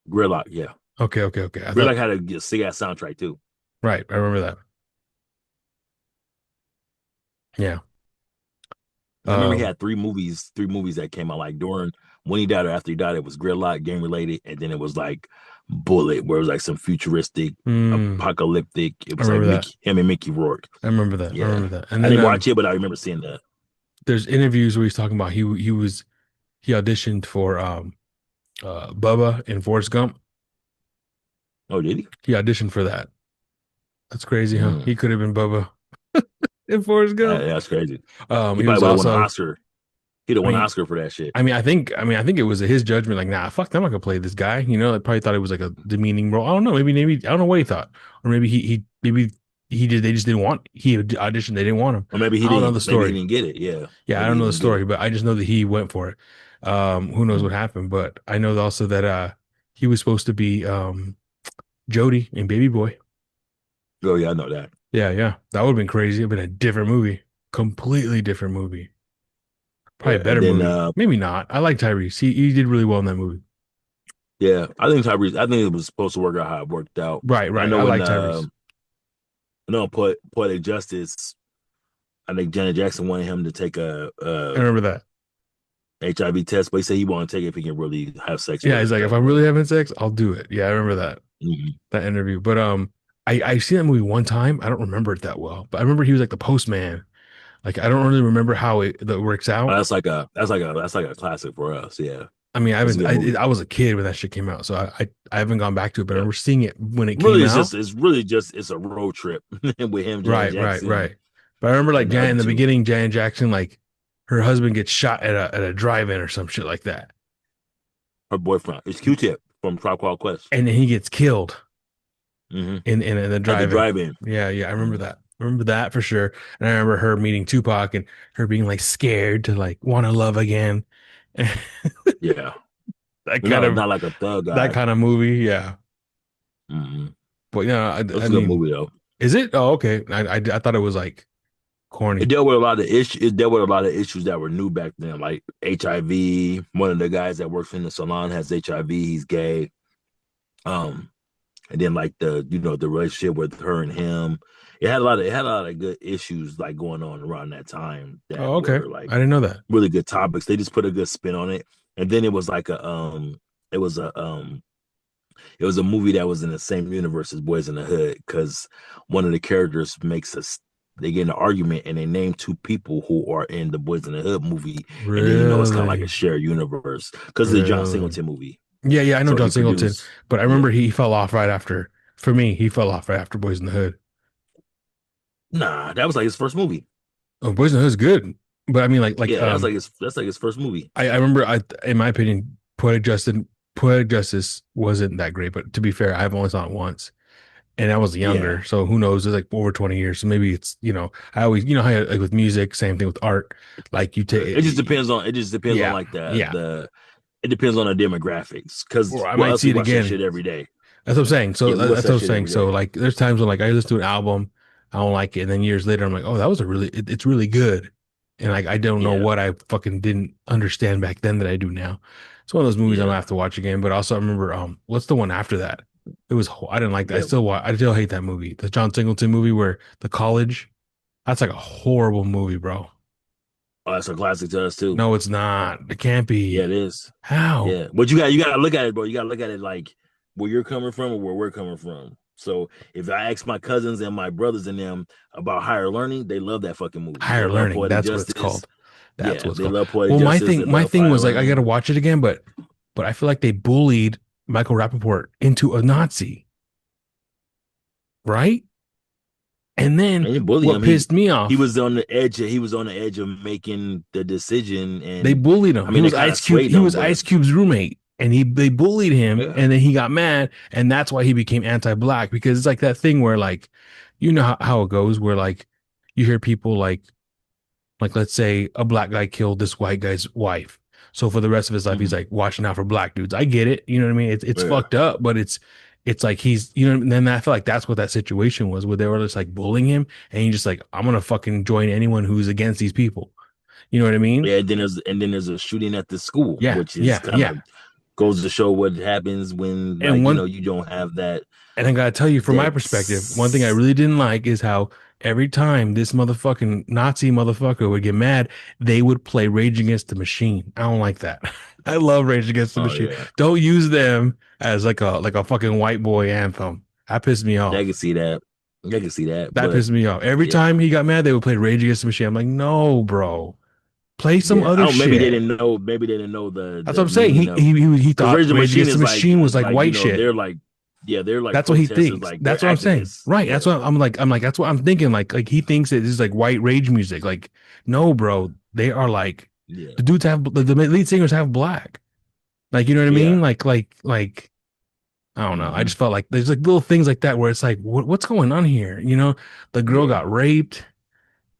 Gridlock, yeah. Okay. I thought Gridlock had a sick ass soundtrack too. right. I remember that. Yeah. I remember he Um. had three movies that came out like during when he died or after he died. It was Gridlock, gang related, and then it was like Bullet, where it was like some futuristic, mm, apocalyptic. It I was like remember that. Mickey, him and Mickey Rourke. I remember that. I Yeah, remember that. And I then didn't watch it, but I remember seeing that. there's interviews where he's talking about he auditioned for Bubba in Forrest Gump. Oh, did he? He auditioned for that. That's crazy, huh? Mm, He could have been Bubba in Forrest Gump. that's crazy. He He was probably would have won an also, Oscar. He'd have I won an mean, Oscar for that shit. I think it was his judgment. Like, nah, fuck, I'm not gonna play this guy. You know, I probably thought it was like a demeaning role. I don't know. Maybe I don't know what he thought, or maybe maybe he did. They just didn't want. He auditioned. They didn't want him. Or maybe he I don't know didn't. the Maybe he story. didn't get it. Yeah, Yeah, I maybe don't he know the didn't get story, it. but I just know that he went for it. Who knows what Mm. happened? But I know also that he was supposed to be Jody in Baby Boy. Oh yeah, I know that. Yeah, that would have been crazy. It'd been a different movie, completely different movie. Probably a Yeah, and better then movie. Maybe not. I like Tyrese. He did really well in that movie. yeah, I think Tyrese. I think it was supposed to work out how it worked out. I Right. know I when like Tyrese. I know Poetic Justice. I think Janet Jackson wanted him to take I remember that. HIV test, but he said he won't take it if he can really have sex Yeah, with he's her like, if type I'm of. really having sex, I'll do it. Yeah, I remember that Mhm. that interview. But I seen that movie one time. I don't remember it that well, but I remember he was like the postman. Like I don't really remember how it that works Oh, out. that's like a classic for us. Yeah, I mean, that's a good movie. I was a kid when that shit came out, so I haven't gone back to it, but I Yeah, remember seeing it when it came really, out. it's a road trip with him, Janet Right. Jackson, But I remember like and the Jan other in the two. beginning, Janet Jackson, like her husband gets shot at a drive-in or some shit like that. Her boyfriend, it's Q-Tip from Tribe Called Quest. And then he gets killed Hmm. in the At the drive-in. drive-in. Yeah, I remember Mhm. that. I remember that for sure. And I remember her meeting Tupac and her being like scared to like want to love again. Yeah, that you're kind of not like a thug that guy. kind of movie, yeah. Hmm. But yeah, It was I a good mean, movie though. is it? Oh, okay. I thought it was like It corny. dealt with a lot of issues. It dealt with a lot of issues that were new back then, like HIV. One of the guys that works in the salon has HIV. He's gay. Um, and then like the relationship with her and him. It had a lot of good issues like going on around that time that Oh, okay. were like I didn't know that. really good topics. They just put a good spin on it. And then it was like it was a it was a movie that was in the same universe as Boys in the Hood because one of the characters makes us they get in an argument and they name two people who are in the Boys in the Hood movie, and then it's kind of like a Really? shared universe because the John Really? Singleton movie. Yeah, I know So John he Singleton, produced, but I yeah. remember he fell off right after. For me, he fell off right after Boys in the Hood. Nah, that was like his first movie. Oh, Boys in the Hood is good, but I mean, Yeah, that's like his first movie. I remember in my opinion, Poetic Justice wasn't that great. But to be fair, I've only saw it once, and I was Yeah, younger, so who knows? It's like over 20 years, so maybe it's I always how like with music, same thing with art, like you take it just depends on yeah like yeah, the it depends on the demographics. Because or I well, might us see we it watch that again. shit every day. That's what I'm saying. So Yeah, we watch that's what that I'm shit saying. every So day. like, there's times when like I listen to an album. I don't like it. And then years later, I'm like, oh, that was it's really good. And like, I don't know Yeah. what I fucking didn't understand back then that I do now. It's one of those movies I'm gonna Yeah. have to watch again. But also, I remember, what's the one after that? I didn't like that. Yeah. I still hate that movie. The John Singleton movie where the college, that's like a horrible movie, bro. Oh, that's a classic to us too. No, it's not. It can't Yeah, it be. is. How? Yeah. But you gotta look at it, bro. You gotta look at it like where you're coming from or where we're coming from. So if I ask my cousins and my brothers and them about higher learning, they love that fucking movie. They Higher love Learning. Poetic That's what it's Justice. called. That's Yeah, what it's they called. love Poetic Well, Justice. They my love thing Higher was like, I gotta Learning. watch it again, but I feel like they bullied Michael Rappaport into a Nazi, right? And then And you bully what him. pissed me He off, was on the edge. He was on the edge of making the decision, they and bullied him. I mean, they kind of swayed He him, was but Ice Cube's roommate, and they bullied him, yeah. and then he got mad, and that's why he became anti-black because it's like that thing where like, you know how it goes, where like you hear people like let's say a black guy killed this white guy's wife. So for the rest of his life, he's Mhm. like watching out for black dudes. I get it. You know what I mean? It's Yeah, fucked up, but it's like he's, you know, and then I feel like that's what that situation was where they were just like bullying him and he just like, I'm gonna fucking join anyone who's against these people. You know what I mean? yeah. And then there's a shooting at the school, Yeah, which is yeah, kind yeah. of goes to show what happens when, And like, one you don't have that And I gotta tell you, from my that. perspective, one thing I really didn't like is how every time this motherfucking Nazi motherfucker would get mad, they would play Rage Against the Machine. I don't like that. I love Rage Against the Oh Machine. yeah, Don't use them as like a fucking white boy anthem. That pissed me I off. can see that. I can see that, That but pissed me off. Every yeah, time he got mad, they would play Rage Against the Machine. I'm like, no, bro, play some yeah. I other don't. Maybe they shit. didn't know. Maybe they didn't know That's what the I'm saying. meaning of He because thought Rage the Rage Machine Against the is Machine was like white shit. they're like, yeah, they're like That's what he protesters, thinks. like they're That's what I'm saying. activists. Right. Yeah, That's what I'm like, that's what I'm thinking. Like he thinks that this is like white rage music. Like, no, bro. They are like yeah, the dudes have the lead singers have black. Like, you know what I mean? yeah. Like I don't know. I Hmm. just felt like there's like little things like that where it's like, what's going on here? You know, the girl Yeah, got raped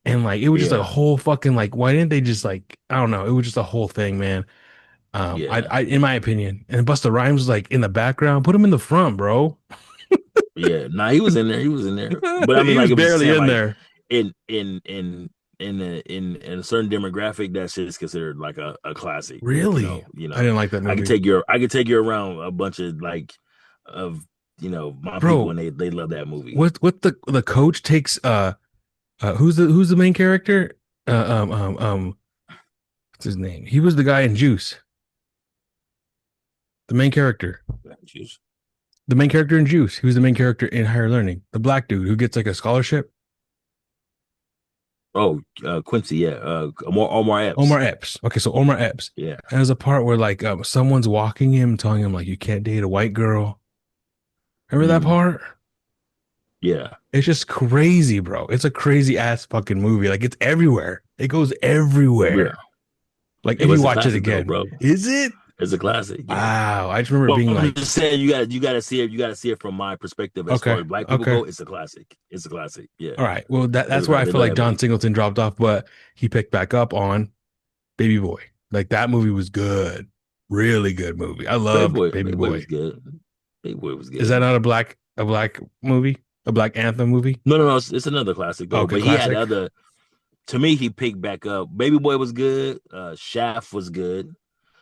and like it was just like a yeah, whole fucking like why didn't they just like I don't know, it was just a whole thing, man. yeah, I in my opinion, and Busta Rhymes was like in the background, put him in the front, bro. yeah. Nah, he was in there. He was in there. But I mean, He like, was if it's barely saying in like there. in in in in a certain demographic, that shit is considered like a classic. Really? I didn't like that movie. I could take you around a bunch of like of my people, Bro, and they love that movie. what the coach takes who's the main character? What's his name? He was the guy in Juice. The main character. The main character in Juice. He was the main character in Higher Learning. The black dude who gets like a scholarship. Oh, Quincy, yeah, Omar Epps, Omar Epps. Okay, so Omar Epps. yeah, And there's a part where like someone's walking him, telling him like you can't date a white girl. Remember that mm, part? yeah, It's just crazy, bro. It's a crazy ass fucking movie. Like it's everywhere. It goes everywhere. yeah. Like It if you was a watch it classic though, again, bro. is it? It's a classic, yeah. Wow. I just remember Well, being I'm like, just saying you got to see it. You got to see it from my perspective as far okay, as black people okay. go. It's a classic. It's a classic. Yeah, All right. Well, it's a that's where I classic. They feel love like that John movie. Singleton dropped off, but he picked back up on Baby Boy. Like that movie was good. Really good movie. I loved Baby Baby Boy was Boy. good. Baby Boy was Is that good. not a black movie? A black anthem movie? No, no, no. It's another classic though. Okay, But he had classic. other. To me, he picked back up. Baby Boy was good. Shaft was good.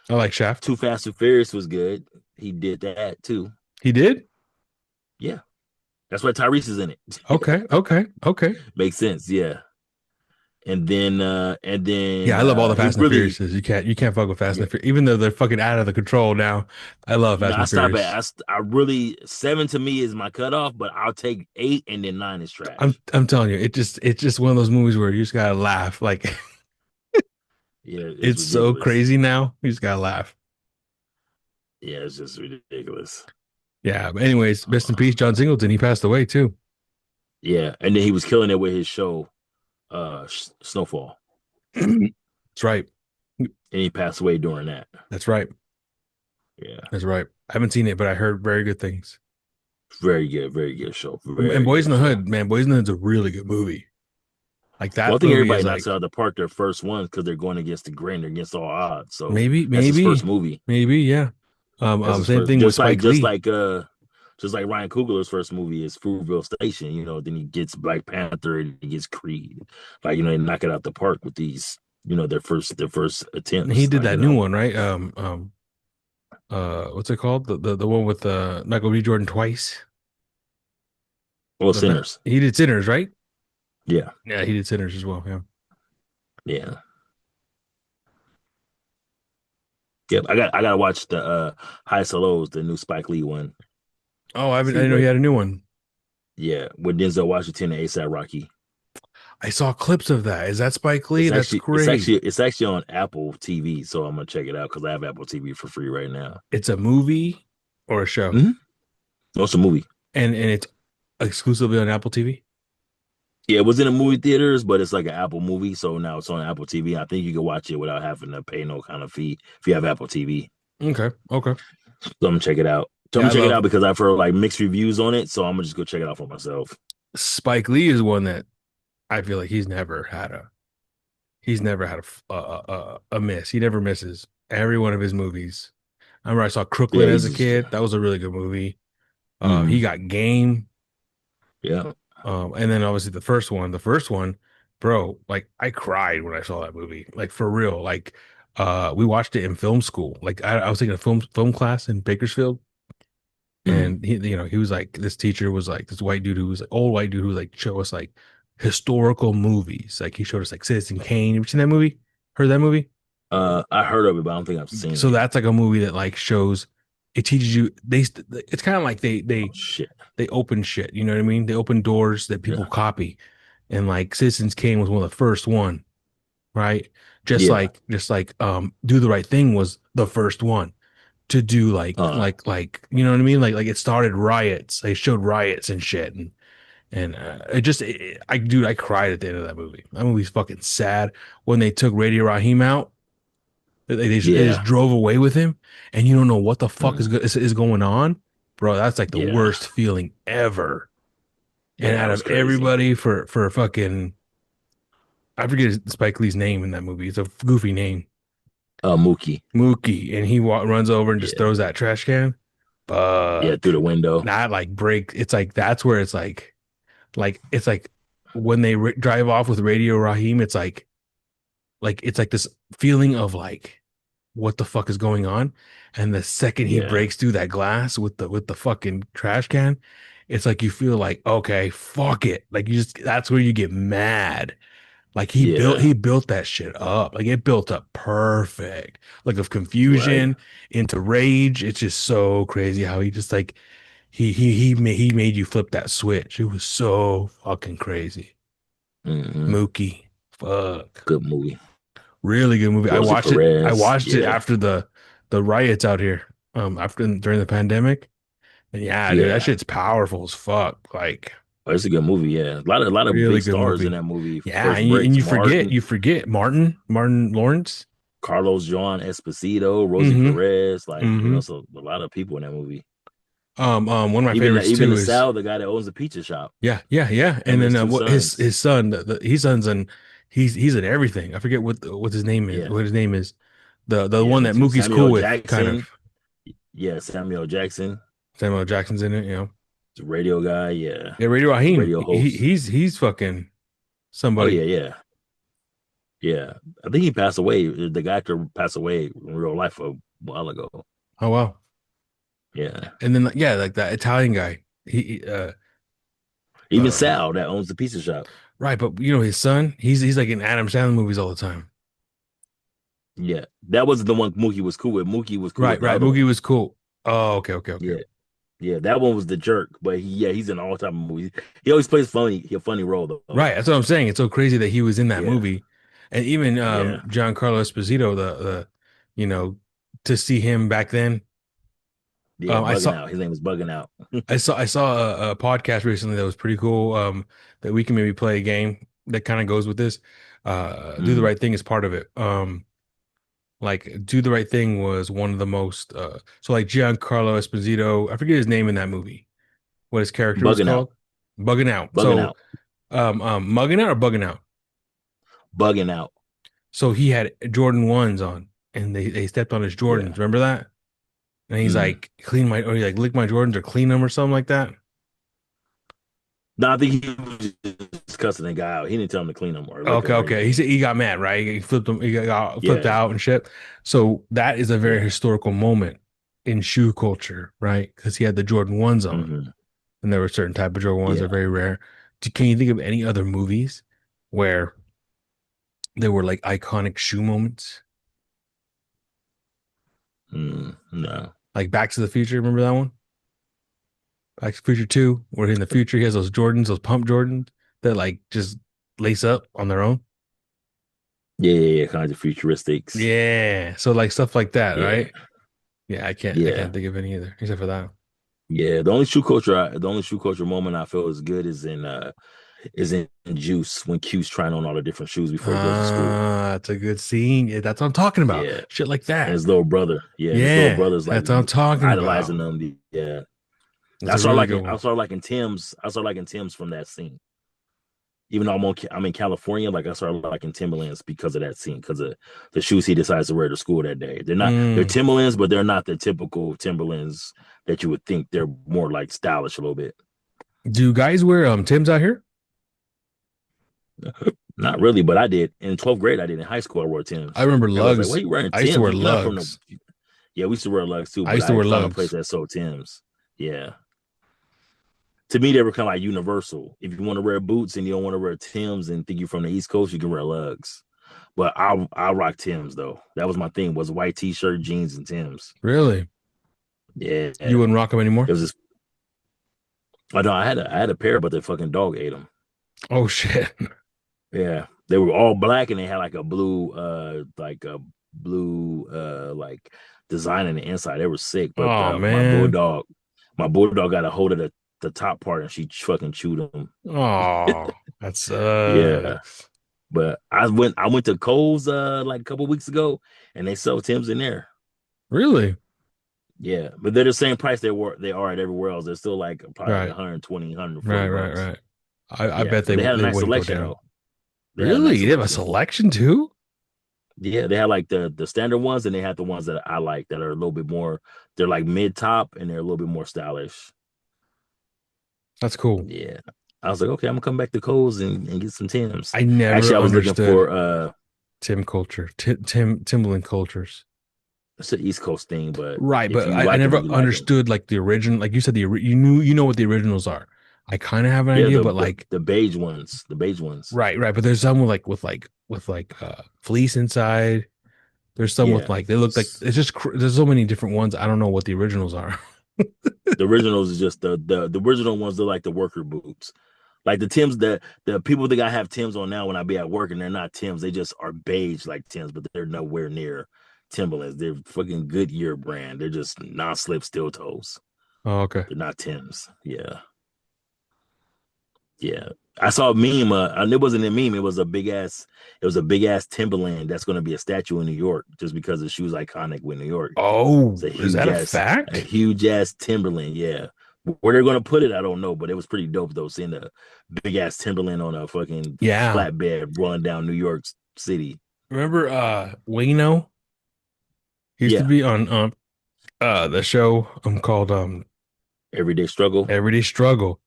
I like Shaft. Too Fast and Furious was good. He did that too. He did? Yeah, that's why Tyrese is in it. Okay, okay, okay. Makes sense. Yeah, and Yeah, then I love all the he Fast and really. Furiouses. You can't fuck with Fast Yeah. and Furious, even though they're fucking out of the control now. I love No, Fast I and stop Furious. at I really 7 to me is my cutoff, but I'll take 8 and then 9 is trash. I'm telling you, it's just one of those movies where you just gotta laugh. Like Yeah, it's it's so ridiculous. crazy now. You just gotta laugh. Yeah, it's just ridiculous. Yeah. But anyways, rest in peace, John Singleton. He passed away too. Yeah, and then he was killing it with his show, Snowfall, That's right. and he passed away during that. That's right. Yeah, That's right. I haven't seen it, but I heard very good things. very good show. And Very Boys in good the show. Hood, man, Boys in the Hood's a really good movie. Like Well, I that think movie everybody is knocks like out of the park their first ones because they're going against the grain, they're against all odds. So maybe, that's his first movie. maybe, yeah. That's his Same first, thing with Spike just Lee. like Just like Ryan Coogler's first movie is Fruitvale Station, then he gets Black Panther and he gets Creed. Like, they knock it out the park with these, their first And he attempts. did Like, that new one, right? What's it called? The one with Michael B. Jordan twice. well, Sinners. He did Sinners, right? Yeah. Yeah, he did Sinners as well. Yeah. Yeah. Yep. I gotta watch the Highs to Lows, the new Spike Lee one. Oh, I See didn't know he what had a new one. yeah, with Denzel Washington and ASAP Rocky. I saw clips of that. Is that Spike Lee? It's That's actually it's great. actually it's actually on Apple TV, so I'm gonna check it out because I have Apple TV for free right now. It's a movie or a show, Mm-hmm. No, it's a movie. and it's exclusively on Apple TV. Yeah, it was in the movie theaters, but it's like an Apple movie, so now it's on Apple TV. I think you can watch it without having to pay no kind of fee if you have Apple TV. Okay. Okay. So I'm gonna check it out. So I'm Yeah, I gonna check it love out because I've heard like mixed reviews on it, so I'm gonna just go check it out for myself. Spike Lee is one that I feel like he's never had a miss. He never misses every one of his movies. I remember I saw Yeah, Crooklyn as he's a just, kid. That was a really good movie. He mhm. got Game. Yeah. And then obviously the first one, bro, like I cried when I saw that movie. Like for real. Like we watched it in film school. Like I was taking a film class in Bakersfield. Mhm. And he was like, this teacher was like this white dude who was like old white dude who was like show us like historical movies. Like he showed us like Citizen Kane. Have you seen that movie? Heard that movie? I heard of it, but I don't think I've seen So it. that's like a movie that like shows it teaches you it's kind of like they Oh they shit. they open shit, you know what I mean? They open doors that people Yeah. copy. And like Citizens Kane was one of the first one, right? Just Yeah. like Do the Right Thing was the first one to do Uh you know what I mean? Like it started riots. They showed riots and shit and I cried at the end of that movie. That movie's fucking sad when they took Radio Raheem out. They just yeah. drove away with him, and you don't know what the fuck Mm. is going on, bro. That's like the Yeah. worst feeling ever. And Yeah, that out was of crazy. everybody for fucking, I forget Spike Lee's name in that movie. It's a goofy name, Mookie. Mookie, and he runs over and just Yeah. throws that trash can. Yeah, through Fuck, the window. that like break. It's like that's where it's like when they drive off with Radio Raheem. It's like this feeling of like what the fuck is going on, and the second he Yeah. breaks through that glass with the fucking trash can, it's like you feel like okay, fuck it, like you just that's where you get mad. Like Yeah. he built that shit up, like it built up perfect, like of Right. confusion into rage. It's just so crazy how he just like he made you flip that switch. It was so fucking crazy. Hmm. Mookie, fuck. Good movie. Really good movie. Rosie I Perez. watched it Yeah. after the riots out here. After during the pandemic. And yeah, dude, that Yeah. shit's powerful as fuck. Like Oh, it's a good movie. Yeah. A lot of really big good stars in movie. that movie. Yeah, First and Breaks, you Martin, forget Martin Lawrence. Carlos John Esposito, Rosie Mm-hmm. Perez. Like, Mm-hmm. so a lot of people in that movie. One of my Even favorites even too the is Sal, the guy that owns the pizza shop, yeah. him And and his then two what sons. his son, his son's and he's in everything. I forget what his name is. Yeah. What his name is. The Yeah, one me that too. Mookie's cool Samuel with, kind Jackson. of. Yeah, Samuel Jackson, Samuel L. Jackson's in it, you know. the radio guy. Yeah. Yeah, Radio The Raheem. radio host. He's fucking Oh yeah, somebody. yeah. Yeah. I think he passed away. The actor passed away in real life a while ago. Oh wow. Yeah. And then yeah, like that Italian guy. He Even uh Sal that owns the pizza shop. right, but you know his son, he's like in Adam Sandler movies all the time. Yeah. That was the one Mookie was cool with. Mookie was cool with Right, the right. other Mookie one. was cool. Oh, okay. Yeah. Yeah. That one was the jerk, but he's in all time movies. He always plays a funny role though. Right. That's what I'm saying. It's so crazy that he was in that Yeah. movie. And even Yeah. Giancarlo Esposito, the you know, to see him back then. Yeah. I Bugging saw out. His name was Bugging Out. I saw a podcast recently that was pretty cool. That we can maybe play a game that kind of goes with this. Do the Mm. Right Thing is part of it. Like Do the Right Thing was one of the most so like Giancarlo Esposito, I forget his name in that movie. What his character was Bugging Out. called? Bugging Out. Bugging So Out. mugging out or bugging out. Bugging Out. So he had Jordan ones on and they stepped on his Yeah. Jordans. Remember that? And he's Mm. like, clean my, or he like lick my Jordans or clean them or something like that. No, I think he was just cussing the guy out. He didn't tell him to clean them or lick Okay, them or okay. He anything. said he got mad, right? He flipped him, he got flipped Yeah, out and shit. So that is a very yeah. historical moment in shoe culture, right? Because he had the Jordan ones on, Hmm. and there were certain type of Jordan ones that are Yeah. very rare. Can you think of any other movies where there were like iconic shoe moments? No. Like Back to the Future, remember that one? Back to the Future 2, where in the future he has those Jordans, those pump Jordans that like just lace up on their own. Yeah, yeah, yeah. Kinds of futuristics. Yeah. So like stuff like that, Yeah, right? Yeah, I can't yeah, think of any either, except for that. yeah. The only shoe culture moment I feel is good is in Juice when Q's trying on all the different shoes before he goes to school. Ah, that's a good scene. Yeah, that's what I'm talking about. Yeah, Shit like and that. his little brother. Yeah, and his little Yeah, brother's like that's what I'm talking idolizing about. them. Yeah, That's a really good I one. started liking Tim's. I started liking Tim's from that scene. Even though I'm in California, like I started liking Timberlands because of that scene, because of the shoes he decides to wear to school that day. They're Mm. Timberlands, but they're not the typical Timberlands that you would think. They're more like stylish a little bit. Do guys wear Tim's out here? Not really, but I did in 12th grade. I did in high school. I wore I Tim's. remember Everybody's like, "Why lugs. are you wearing I used to Tim's? wear You're not from the." lugs. Yeah, we used to wear lugs too, I but used to I wear found a place lugs. that sold Tim's. Yeah, to me, they were kind of like universal. If you want to wear boots and you don't want to wear Tim's and think you're from the East Coast, you can wear lugs. But I rock Tim's though. That was my thing. Was white t-shirt, jeans, and Tim's. Really? Yeah, You it wouldn't rock them anymore? was just. I know I had a pair, but the fucking dog ate them. Oh shit. Yeah, they were all black and they had like a blue like design in the inside. They were sick, but Oh man. my bulldog got a hold of the top part and she fucking chewed them. Oh, that Yeah, sucks. but I went to Kohl's like a couple weeks ago and they sell Tim's in there. Really? Yeah, but they're the same price they are at everywhere else. They're still like probably like Right. 120, Right, 140 right, bucks. right. I Yeah, bet but they had a they nice wouldn't go selection down. though. They had a nice Really? They have a selection. selection too? Yeah, they had like the standard ones, and they had the ones that I like that are a little bit more. They're like mid top, and they're a little bit more stylish. That's cool. Yeah, I was like, okay, I'm gonna come back to Kohl's and get some Tims. I never Actually, I was looking understood for Tim culture, Timberland cultures. it's an East Coast thing, but Right, if but you I like them, never then you like them. understood like the original. Like you said, you know what the originals are. I kind of have an Yeah, idea, but like the beige ones, the beige ones. right, right. But there's some with like fleece inside. There's some with Yeah, like they look like it's just there's so many different ones. I don't know what the originals are. the originals is just the original ones. They're like the worker boots. Like the Tims, the people think I have Tims on now when I be at work, and they're not Tims. They just are beige like Tims, but they're nowhere near Timberlands. They're fucking Goodyear brand. They're just non-slip steel toes. Oh, okay. They're not Tims. Yeah, yeah. I saw a meme, and it wasn't a meme. It was a big ass. It was a big ass Timberland that's going to be a statue in New York, just because the shoe's iconic with New York. Oh, It's is that a fact? huge ass Timberland. Yeah. Where they're gonna put it, I don't know, but it was pretty dope though. Seeing the big ass Timberland on a fucking Yeah. flatbed rolling down New York City. Remember Wayno? He used to Yeah. be on the show called Everyday struggle. Everyday Struggle.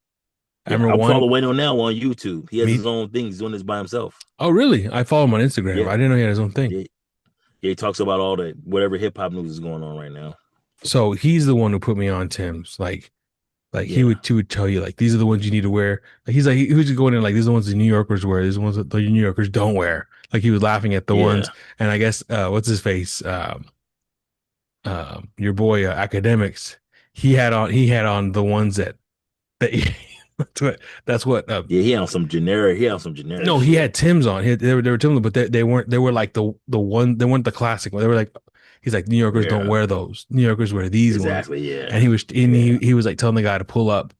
I Yeah. remember I'm one following now on YouTube. He has his me. own thing. He's doing this by himself. Oh, really? I follow him on Instagram. Yeah. I didn't know he had his own thing. Yeah. Yeah. He talks about all the whatever hip hop news is going on right now. So he's the one who put me on Tim's. Like Yeah. he would tell you like these are the ones you need to wear. Like he was just going in like these are the ones the New Yorkers wear. These are the ones that the New Yorkers don't wear. Like he was laughing at the ones. Yeah. And I guess what's his face? Your boy academics. He had on the ones that that's what Yeah. He had on some generic no, he shit. had Tim's on. They were Tim's, but they weren't. They were like the one. They weren't the classic one. They were like, he's like New Yorkers don't Yeah. wear those. New Yorkers wear these ones. Exactly. And Yeah. he Yeah. he was like telling the guy to pull up,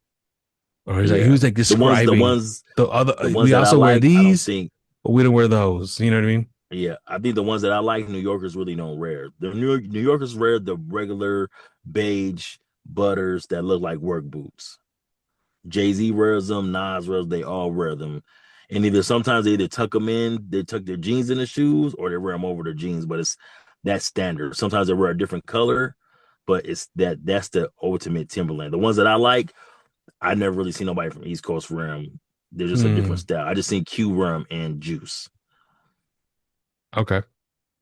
or he Yeah. was like The describing ones the other. the ones We that I also wear like, I don't these, think. but we don't wear those. You know what I mean? Yeah, I think the ones that I like, New Yorkers really don't wear. The New Yorkers wear the regular beige butters that look like work boots. Jay-Z wears them, Nas wears, they all wear them. And either sometimes they either tuck them in, they tuck their jeans in the shoes, or they wear them over their jeans. But it's that standard. Sometimes they wear a different color, but that's the ultimate Timberland. The ones that I like, I never really seen nobody from East Coast wear them. They're just a different Hmm. style. I just seen Q wear them and Juice. Okay.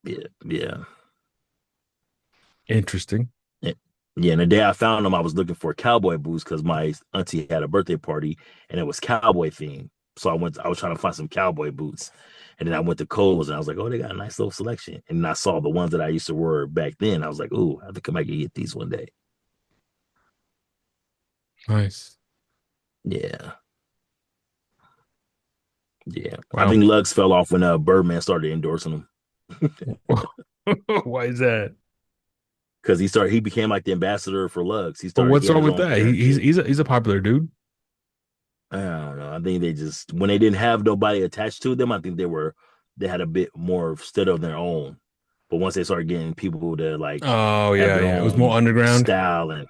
Yeah, yeah. Interesting. Yeah, yeah, and the day I found them, I was looking for cowboy boots because my auntie had a birthday party and it was cowboy themed. So I was trying to find some cowboy boots. And then I went to Kohl's and I was like, oh, they got a nice little selection. And then I saw the ones that I used to wear back then. I was like, oh, I have to come back and get these one day. Nice. Yeah, yeah. I Wow. think Lugz fell off when Birdman started endorsing them Why is that? because he became like the ambassador for Lugz. He What's had wrong his with own that? pair and shit. He's a popular dude. I don't know. I think they just when they didn't have nobody attached to them, I think they had a bit more stead of their own. But once they started getting people to like Oh have yeah, their yeah. It was more own underground. style and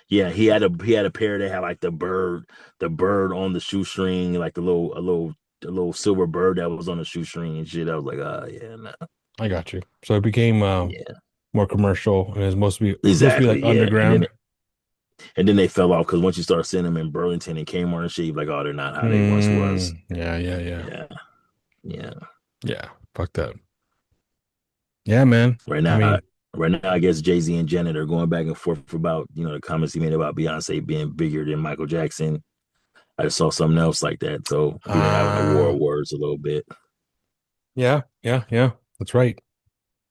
yeah, he had a pair that had like the bird on the shoestring, like a little silver bird that was on the shoestring and shit. I was like, oh yeah, nah. I got you. So it became Yeah, more commercial and it's supposed to be like exactly, yeah. underground. And then they fell off because once you start seeing them in Burlington and Kmart and shit, you're like, oh, they're not how they once was. Yeah, yeah, yeah. Yeah, yeah. Yeah. Fuck that. Yeah, man. Right I now, mean, I guess Jay-Z and Janet are going back and forth about, the comments he made about Beyonce being bigger than Michael Jackson. I just saw something else like that. So I think they're having a war uh of words a little bit. yeah, yeah, yeah. That's right.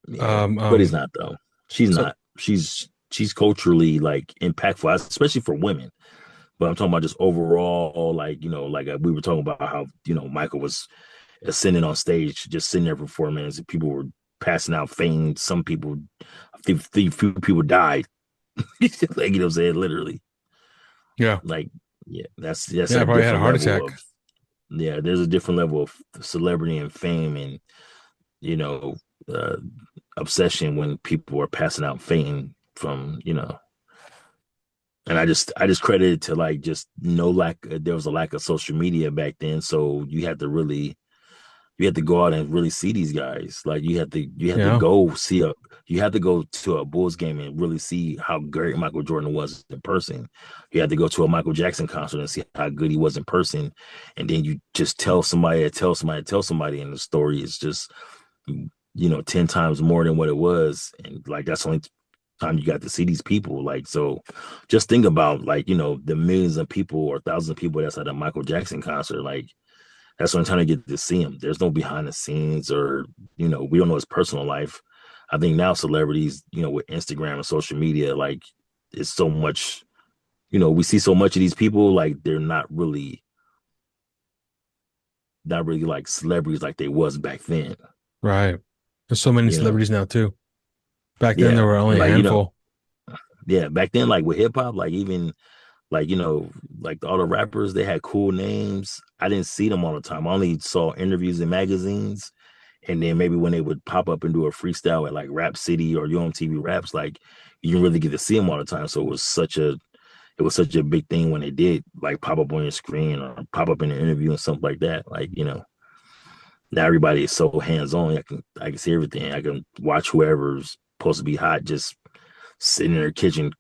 Yeah. Um, But he's um, not though. She's so not. She's culturally like impactful, especially for women. But I'm talking about just overall, like, like we were talking about how, Michael was ascending on stage, just sitting there for 4 minutes, and people were passing out faint. Some people, few people died. Like, what I'm saying? Literally. yeah. Like, yeah, that's Yeah, a I probably had a different heart level attack. of yeah, there's a different level of celebrity and fame and you know, uh obsession when people are passing out fainting from, and I just credit it to like just no lack there was a lack of social media back then. So you had to go out and really see these guys. Like Yeah. you had to go to a Bulls game and really see how great Michael Jordan was in person. You had to go to a Michael Jackson concert and see how good he was in person. And then you just tell somebody, and the story is just 10 times more than what it was. And like that's the only time you got to see these people. Like, so just think about like, the millions of people or thousands of people that's at a Michael Jackson concert. Like that's what I'm trying to get to see him. There's no behind the scenes or, we don't know his personal life. I think now celebrities, with Instagram and social media, like it's so much, we see so much of these people, like they're not really like celebrities like they was back then. Right. There's so many You know, celebrities now too. Back then there yeah, were only a like handful. yeah, back then, like with hip hop, like even like like all the rappers, they had cool names. I didn't see them all the time. I only saw interviews in magazines, and then maybe when they would pop up and do a freestyle at like Rap City or UMTV Raps, like you didn't really get to see them all the time. So it was such a big thing when they did like pop up on your screen or pop up in an interview and something like that. Like now everybody is so hands on. I can see everything. I can watch whoever's supposed to be hot just sitting in their kitchen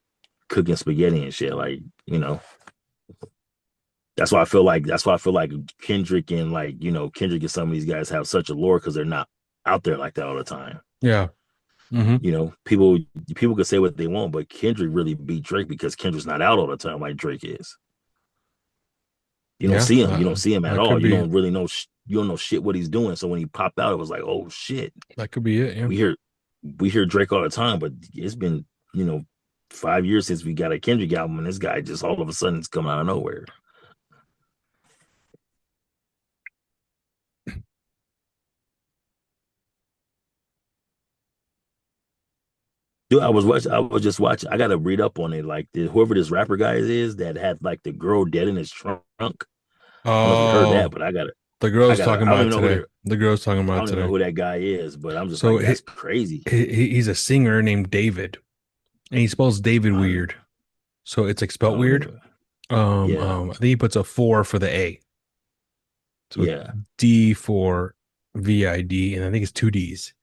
cooking spaghetti and shit. Like that's why I feel like Kendrick and like Kendrick and some of these guys have such a lore because they're not out there like that all the time. Yeah. Hmm. People could say what they want, but Kendrick really beat Drake because Kendrick's not out all the time like Drake is. You don't Yeah. see him. You don't see him at That all. could You be don't really know. You don't know shit what he's doing. So when he popped out, it was like, oh shit. that could be it. Yeah. We hear we hear Drake all the time, but it's been 5 years since we got a Kendrick album, and this guy just all of a sudden is coming out of nowhere. Dude, I was just watching. I gotta read up on it. Like whoever this rapper guy is that had like the girl dead in his trunk. I don't know if you heard that, Oh, but the girl's talking I don't about even it know who today. that The girl's talking I about don't it even know today. who that guy is, but I'm just So like, that's crazy. he's a singer named David, and he spells David I weird. So it's like I spelt don't weird. even yeah. I think he puts a four for the A. So Yeah. D for VID, and I think it's two D's.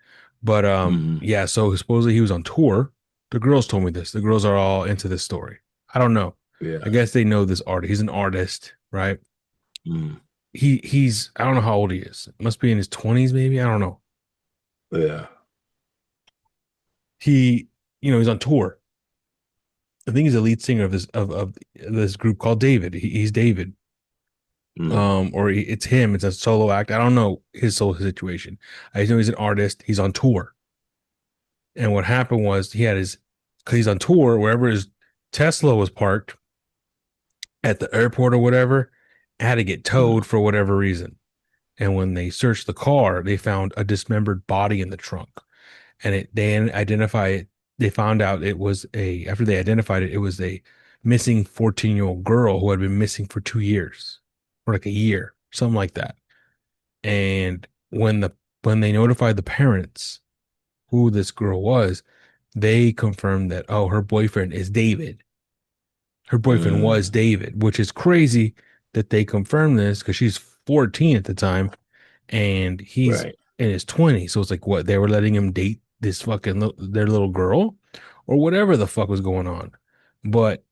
But Hmm. yeah, so supposedly he was on tour The girls told me this. The girls are all into this story. I don't know. I Yeah. guess they know this artist. He's an artist, right? Mm. He's I don't know how old he is. Must be in his 20s, maybe. I don't know. Yeah. He, he's on tour. I think he's the lead singer of this group called David. He's David. Mm. It's him. It's a solo act. I don't know his solo situation. I just know he's an artist. He's on tour. And what happened was because he's on tour, wherever his Tesla was parked at the airport or whatever, had to get Mm. towed for whatever reason. And when they searched the car, they found a dismembered body in the trunk. And they found out after they identified it, it was a missing 14-year-old girl who had been missing for 2 years or like a year, something like that. And when they notified the parents who this girl was, they confirmed that, oh, her boyfriend is David. Her boyfriend was Mm. David, which is crazy that they confirmed this because she's 14 at the time and he's Right. in his 20s. So it's like, what, they were letting him date this their little girl or whatever the fuck was going on. But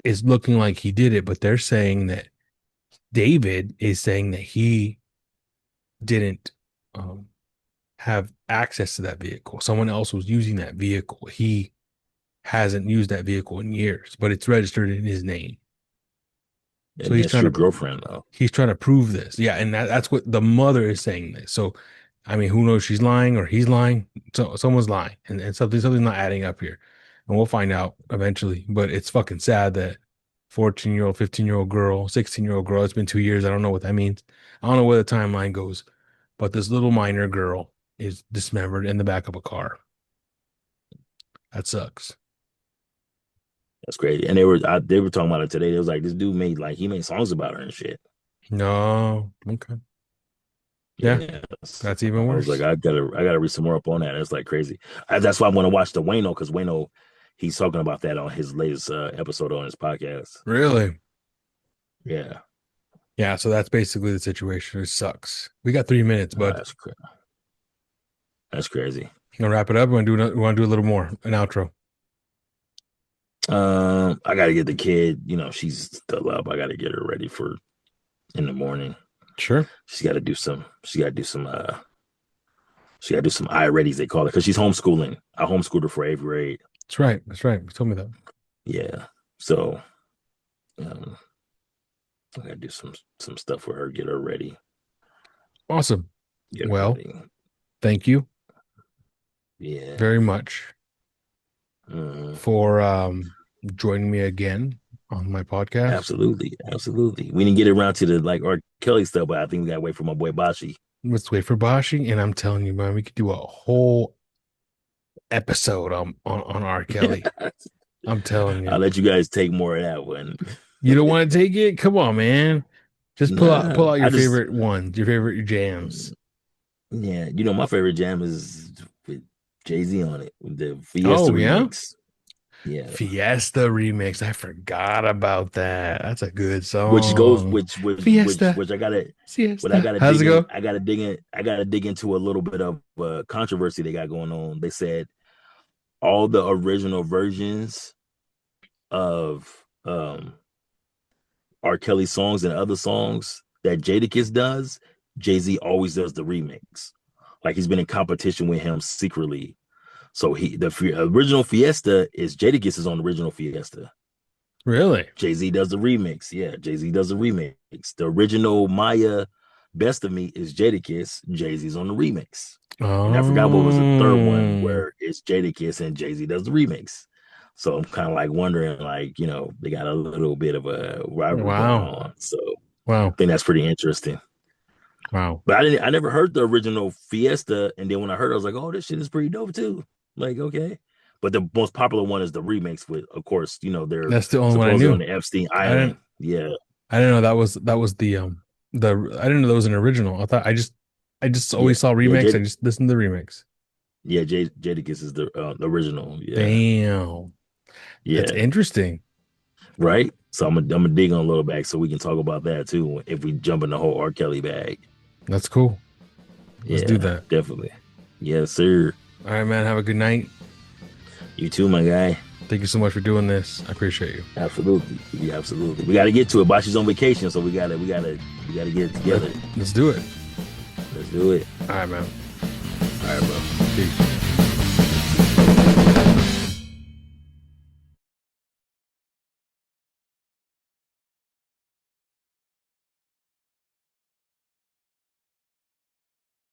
it's looking like he did it. But they're saying that David is saying that he didn't have access to that vehicle. Someone else was using that vehicle. He hasn't used that vehicle in years, but it's registered in his name. So And that's your girlfriend, though. he's trying to prove this. Yeah, and that's what the mother is saying this. So I mean, who knows, she's lying or he's lying. So someone's lying and something's not adding up here. And we'll find out eventually. But it's fucking sad that 14-year-old, 15-year-old girl, 16-year-old girl, it's been 2 years. I don't know what that means. I don't know where the timeline goes. But this little minor girl is dismembered in the back of a car. That sucks. That's crazy. And they were talking about it today. It was like this dude he made songs about her and shit. No. Okay. Yeah, Yes. that's even I was like, worse. I gotta read some more up on that. It's like crazy. That's why I want to watch the Wayno because Wayno, he's talking about that on his latest episode on his podcast. Really? Yeah. Yeah, so that's basically the situation. It sucks. We got 3 minutes, Oh, bud. that's crazy. You gonna wrap it up? We want to do a little more, an outro. I gotta get the kid. She's still up. I gotta get her ready for in the morning. Sure. She's got to do some. She got to do some. She got to do some I-readies, they call it, because she's homeschooling. I homeschooled her for 8th grade. That's right. That's right. You told me that. Yeah. So, I got to do some stuff for her. Get her ready. Awesome. Get her Well, ready. thank you Yeah. very much for joining me again on my podcast. Absolutely. Absolutely. We didn't get around to the R. Kelly stuff, but I think we got to wait for my boy Bashi. Let's wait for Bashi, and I'm telling you, man, we could do a whole episode on R. Kelly. I'm telling you. I'll let you guys take more of that one. You don't want to take it? Come on, man. Just pull out your favorite ones, your favorite jams. Yeah, my favorite jam is with Jay-Z on it, with the Fiesta remix. Yeah. Fiesta remix. I forgot about that. That's a good song. Which Fiesta. which I gotta Siesta. what I gotta How's dig it go? in, I gotta dig into a little bit of controversy they got going on. They said all the original versions of R. Kelly songs and other songs that Jadakiss does, Jay-Z always does the remix. Like he's been in competition with him secretly. So the original Fiesta is Jadakiss is on the original Fiesta. Really? Jay-Z does the remix. Yeah, Jay-Z does the remix. The original Maya Best of Me is Jadakiss. Jay-Z's on the remix. Oh. And I forgot what was the third one where it's Jadakiss and Jay-Z does the remix. So I'm kind of like wondering, they got a little bit of a rivalry going on. So I think that's pretty interesting. Wow. But I never heard the original Fiesta. And then when I heard it, I was like, oh, this shit is pretty dope too. Like, okay. But the most popular one is the remix with, of course, that's the only one I knew on the Epstein Island. Yeah. I didn't know that was the I didn't know that was an original. I just always saw remix. I just listened to the remix. Yeah, Jadakiss is the original. Yeah. Damn. Yeah. That's interesting. Right? So I'm gonna dig on a little back so we can talk about that too if we jump in the whole R. Kelly bag. That's cool. Let's do that. Definitely. Yes, sir. All right, man. Have a good night. You too, my guy. Thank you so much for doing this. I appreciate you. Absolutely. Yeah, absolutely. We got to get to it. Bachi's on vacation, so we gotta get it together. Let's do it. Let's do it. All right, man. All right, bro. Peace.